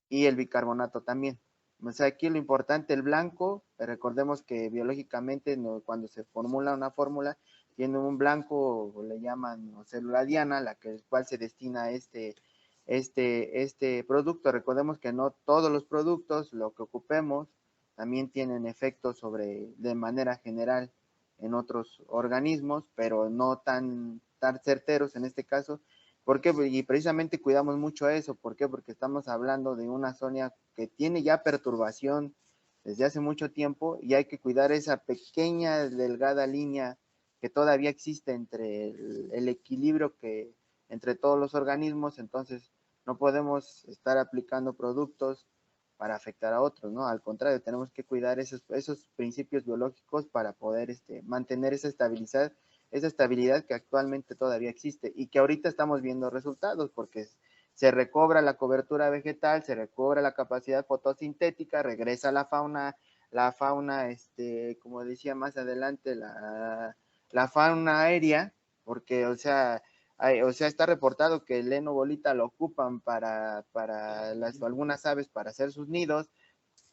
y el bicarbonato también. O sea, aquí lo importante, el blanco, recordemos que biológicamente cuando se formula una fórmula, tiene un blanco, le llaman célula diana, la cual se destina a este producto. Recordemos que no todos los productos, lo que ocupemos, también tienen efectos de manera general en otros organismos, pero no tan certeros en este caso. ¿Por qué? Y precisamente cuidamos mucho eso. ¿Por qué? Porque estamos hablando de una zona que tiene ya perturbación desde hace mucho tiempo y hay que cuidar esa pequeña, delgada línea que todavía existe entre el equilibrio entre todos los organismos. Entonces, no podemos estar aplicando productos para afectar a otros, ¿no? Al contrario, tenemos que cuidar esos principios biológicos para poder mantener esa estabilidad que actualmente todavía existe y que ahorita estamos viendo resultados porque se recobra la cobertura vegetal, se recobra la capacidad fotosintética, regresa la fauna, como decía más adelante, la fauna aérea, porque, o sea, está reportado que el heno bolita lo ocupan para algunas aves para hacer sus nidos,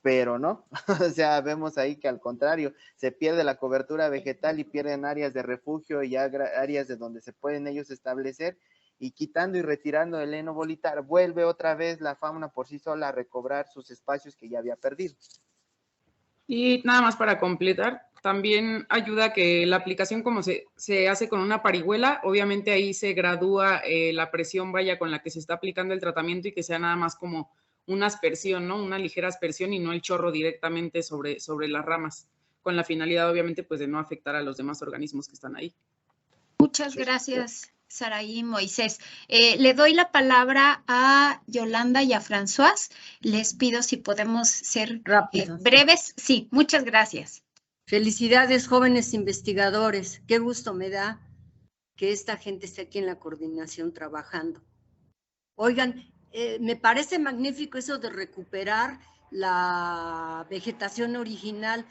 pero no, o sea, vemos ahí que al contrario, se pierde la cobertura vegetal y pierden áreas de refugio y áreas de donde se pueden ellos establecer, y quitando y retirando el heno bolita, vuelve otra vez la fauna por sí sola a recobrar sus espacios que ya había perdido. Y nada más para completar, también ayuda que la aplicación como se hace con una parihuela, obviamente ahí se gradúa la presión vaya con la que se está aplicando el tratamiento y que sea nada más como una aspersión, ¿no? Una ligera aspersión y no el chorro directamente sobre las ramas, con la finalidad obviamente pues de no afectar a los demás organismos que están ahí. Muchas gracias, Saraí Moisés. Le doy la palabra a Yolanda y a François. Les pido si podemos ser rápidos. Breves. Sí, muchas gracias. Felicidades, jóvenes investigadores. Qué gusto me da que esta gente esté aquí en la coordinación trabajando. Oigan, me parece magnífico eso de recuperar la vegetación original.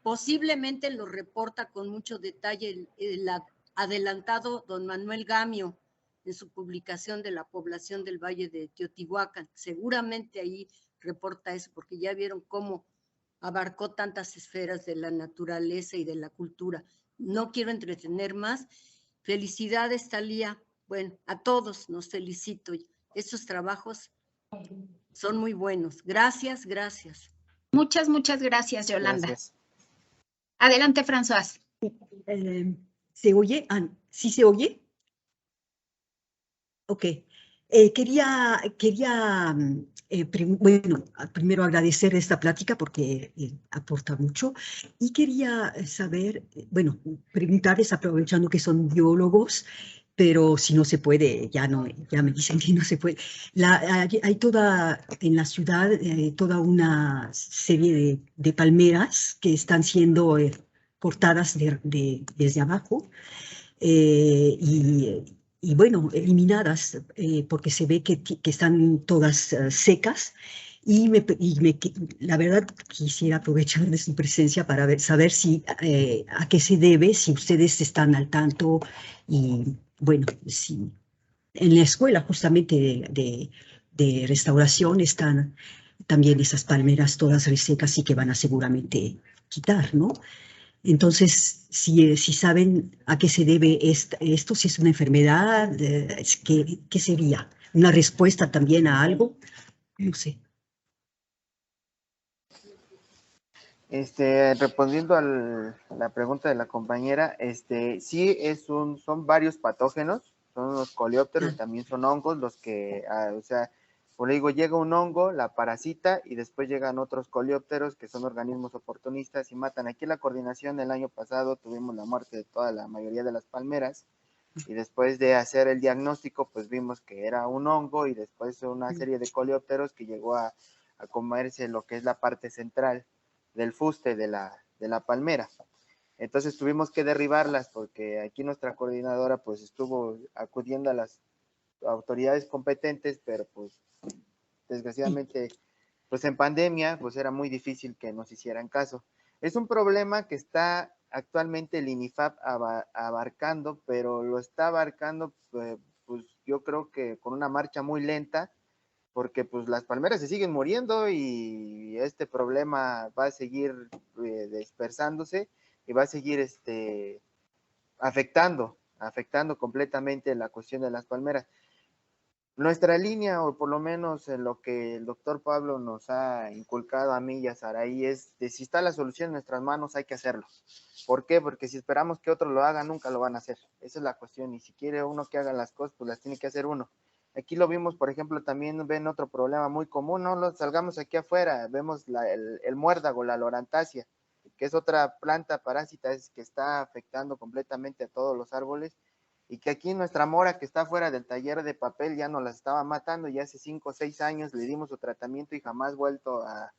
Posiblemente lo reporta con mucho detalle el adelantado don Manuel Gamio en su publicación de la población del Valle de Teotihuacán. Seguramente ahí reporta eso, porque ya vieron cómo abarcó tantas esferas de la naturaleza y de la cultura. No quiero entretener más. Felicidades, Thalía. Bueno, a todos nos felicito. Estos trabajos son muy buenos. Gracias, gracias. Muchas gracias, Yolanda. Gracias. Adelante, François. ¿Se oye? ¿Sí se oye? Ok. Quería bueno, primero agradecer esta plática porque aporta mucho y quería saber, bueno, preguntarles, aprovechando que son biólogos, pero si no se puede, ya me dicen que no se puede. Hay en la ciudad toda una serie de palmeras que están siendo cortadas desde abajo y bueno, eliminadas porque se ve que están todas secas. La verdad quisiera aprovechar de su presencia para saber a qué se debe, si ustedes están al tanto y bueno, si en la escuela justamente de restauración están también esas palmeras todas resecas y que van a seguramente quitar, ¿no? Entonces, si saben a qué se debe esto, si es una enfermedad, ¿qué sería? ¿Una respuesta también a algo? No sé. Respondiendo a la pregunta de la compañera, sí son varios patógenos, son los coleópteros y también son hongos los que, o sea, por le digo, llega un hongo, la parasita y después llegan otros coleópteros que son organismos oportunistas y matan. Aquí en la coordinación el año pasado tuvimos la muerte de la mayoría de las palmeras y después de hacer el diagnóstico pues vimos que era un hongo y después una serie de coleópteros que llegó a comerse lo que es la parte central del fuste de la palmera. Entonces tuvimos que derribarlas porque aquí nuestra coordinadora pues estuvo acudiendo a las autoridades competentes, pero pues desgraciadamente pues en pandemia pues era muy difícil que nos hicieran caso. Es un problema que está actualmente el INIFAP abarcando, pero lo está abarcando pues yo creo que con una marcha muy lenta, porque pues las palmeras se siguen muriendo y este problema va a seguir dispersándose y va a seguir afectando completamente la cuestión de las palmeras. Nuestra línea, o por lo menos en lo que el doctor Pablo nos ha inculcado a mí y a Saraí, es de si está la solución en nuestras manos, hay que hacerlo. ¿Por qué? Porque si esperamos que otro lo haga, nunca lo van a hacer. Esa es la cuestión. Y si quiere uno que haga las cosas, pues las tiene que hacer uno. Aquí lo vimos, por ejemplo, también ven otro problema muy común, no lo salgamos aquí afuera, vemos el muérdago, la lorantácea, que es otra planta parásita que está afectando completamente a todos los árboles, y que aquí nuestra mora que está fuera del taller de papel ya nos la estaba matando, y hace 5 o 6 años le dimos su tratamiento y jamás vuelto a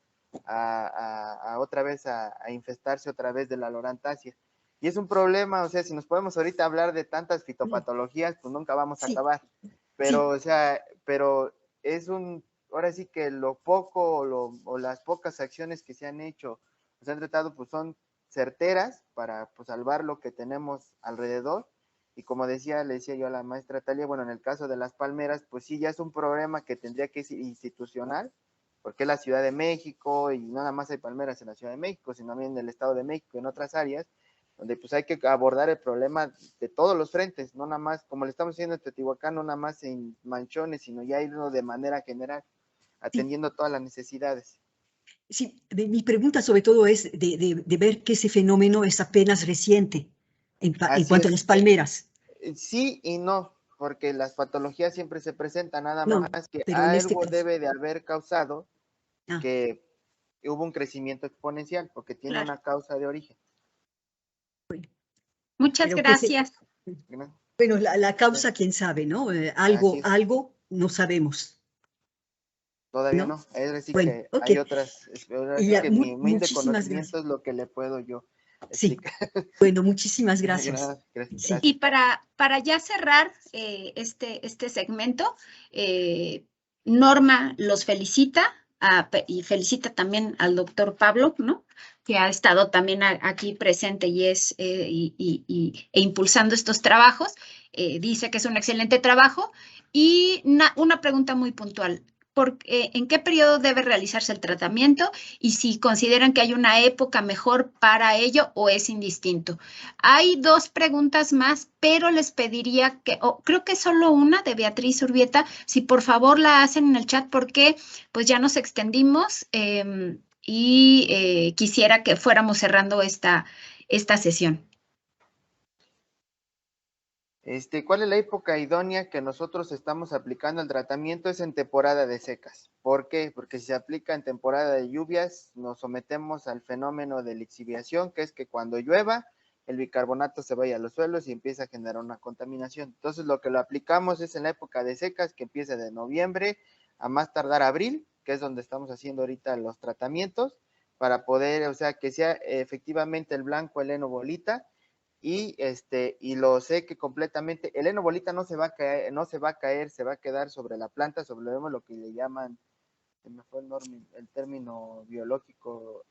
otra vez a infestarse otra vez de la lorantácea. Y es un problema, o sea, si nos podemos ahorita hablar de tantas fitopatologías, pues nunca vamos a acabar. Pero, sí. O sea, pero es ahora sí que lo poco o las pocas acciones que se han hecho, se han tratado, pues son certeras para pues, salvar lo que tenemos alrededor. Y como le decía yo a la maestra Talia, bueno, en el caso de las palmeras, pues sí, ya es un problema que tendría que ser institucional, porque es la Ciudad de México y no nada más hay palmeras en la Ciudad de México, sino también en el Estado de México y en otras áreas, donde pues hay que abordar el problema de todos los frentes, no nada más, como le estamos haciendo en Teotihuacán, no nada más en manchones, sino ya irlo de manera general, atendiendo todas las necesidades. Sí, mi pregunta sobre todo es de ver que ese fenómeno es apenas reciente en cuanto a las palmeras. Sí y no, porque las patologías siempre se presentan, nada más que algo debe de haber causado que hubo un crecimiento exponencial, porque tiene una causa de origen. Muchas gracias. Bueno, la causa, quién sabe, ¿no? Algo no sabemos. Todavía no. Es decir, bueno, que hay otras. Que mi humilde conocimiento es lo que le puedo yo explicar. Sí. Bueno, muchísimas gracias. Gracias. Sí. Y para ya cerrar este segmento, Norma los felicita y felicita también al doctor Pablo, ¿no? Que ha estado también aquí presente y e impulsando estos trabajos. Dice que es un excelente trabajo. Y una pregunta muy puntual. ¿En qué periodo debe realizarse el tratamiento y si consideran que hay una época mejor para ello o es indistinto? Hay 2 preguntas más, pero les pediría que, creo que solo una de Beatriz Urbieta, si por favor la hacen en el chat porque pues ya nos extendimos y quisiera que fuéramos cerrando esta sesión. ¿Cuál es la época idónea que nosotros estamos aplicando el tratamiento? Es en temporada de secas. ¿Por qué? Porque si se aplica en temporada de lluvias, nos sometemos al fenómeno de lixiviación, que es que cuando llueva, el bicarbonato se vaya a los suelos y empieza a generar una contaminación. Entonces, lo que lo aplicamos es en la época de secas, que empieza de noviembre a más tardar abril, que es donde estamos haciendo ahorita los tratamientos, para poder, o sea, que sea efectivamente el blanco, el heno bolita, y lo seque completamente. El heno bolita no se va a caer, se va a quedar sobre la planta, sobre lo que le llaman, se me fue el término biológico,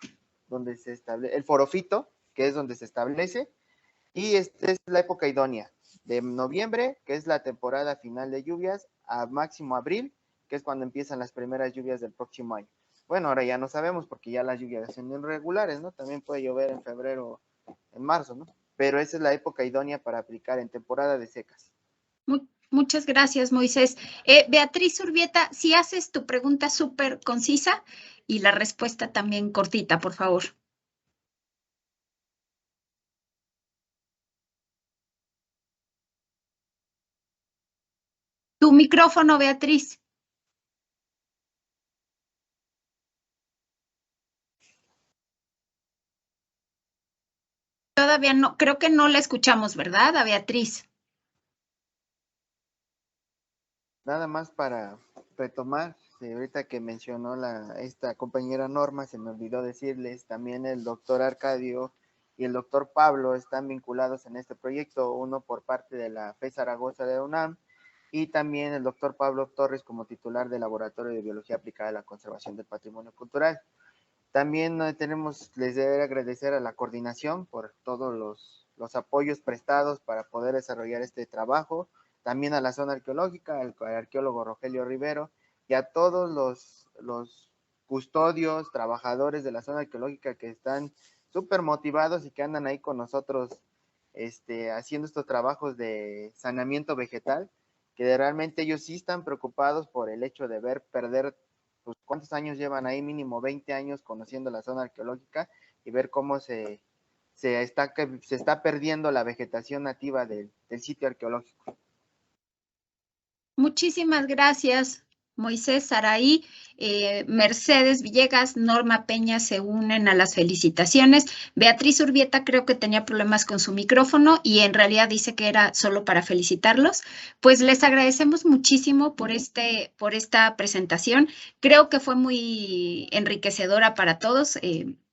donde se establece, el forofito, que es donde se establece, y esta es la época idónea, de noviembre, que es la temporada final de lluvias, a máximo abril, que es cuando empiezan las primeras lluvias del próximo año. Bueno, ahora ya no sabemos porque ya las lluvias son irregulares, ¿no? También puede llover en febrero, en marzo, ¿no? Pero esa es la época idónea para aplicar en temporada de secas. Muchas gracias, Moisés. Beatriz Urbieta, si haces tu pregunta súper concisa y la respuesta también cortita, por favor. Tu micrófono, Beatriz. Todavía no, creo que no la escuchamos, ¿verdad, a Beatriz? Nada más para retomar, ahorita que mencionó esta compañera Norma, se me olvidó decirles, también el doctor Arcadio y el doctor Pablo están vinculados en este proyecto, uno por parte de la FE Zaragoza de UNAM, y también el doctor Pablo Torres como titular del Laboratorio de Biología Aplicada a la Conservación del Patrimonio Cultural. También les debo agradecer a la coordinación por todos los apoyos prestados para poder desarrollar este trabajo, también a la zona arqueológica, al arqueólogo Rogelio Rivero, y a todos los custodios, trabajadores de la zona arqueológica que están súper motivados y que andan ahí con nosotros haciendo estos trabajos de saneamiento vegetal, que realmente ellos sí están preocupados por el hecho de ver perder, pues cuántos años llevan ahí, mínimo 20 años conociendo la zona arqueológica, y ver cómo se está perdiendo la vegetación nativa del sitio arqueológico. Muchísimas gracias, Moisés, Saraí, Mercedes Villegas, Norma Peña se unen a las felicitaciones. Beatriz Urbieta creo que tenía problemas con su micrófono y en realidad dice que era solo para felicitarlos. Pues les agradecemos muchísimo por esta presentación. Creo que fue muy enriquecedora para todos.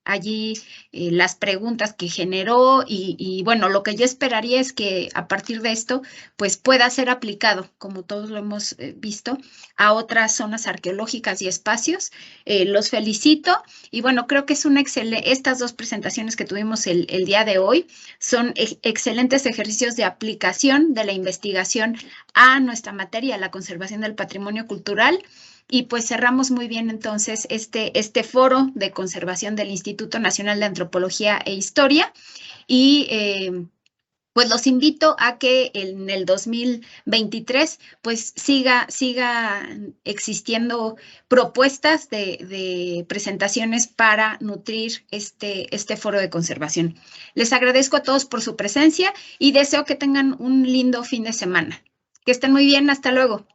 Allí las preguntas que generó y bueno, lo que yo esperaría es que a partir de esto pues pueda ser aplicado, como todos lo hemos visto, a otras zonas arqueológicas y espacios. Los felicito y bueno, creo que es una excelente, estas dos presentaciones que tuvimos el día de hoy son excelentes ejercicios de aplicación de la investigación a nuestra materia, la conservación del patrimonio cultural. Y pues cerramos muy bien entonces este foro de conservación del Instituto Nacional de Antropología e Historia y pues los invito a que en el 2023 pues siga existiendo propuestas de presentaciones para nutrir este foro de conservación. Les agradezco a todos por su presencia y deseo que tengan un lindo fin de semana. Que estén muy bien, hasta luego.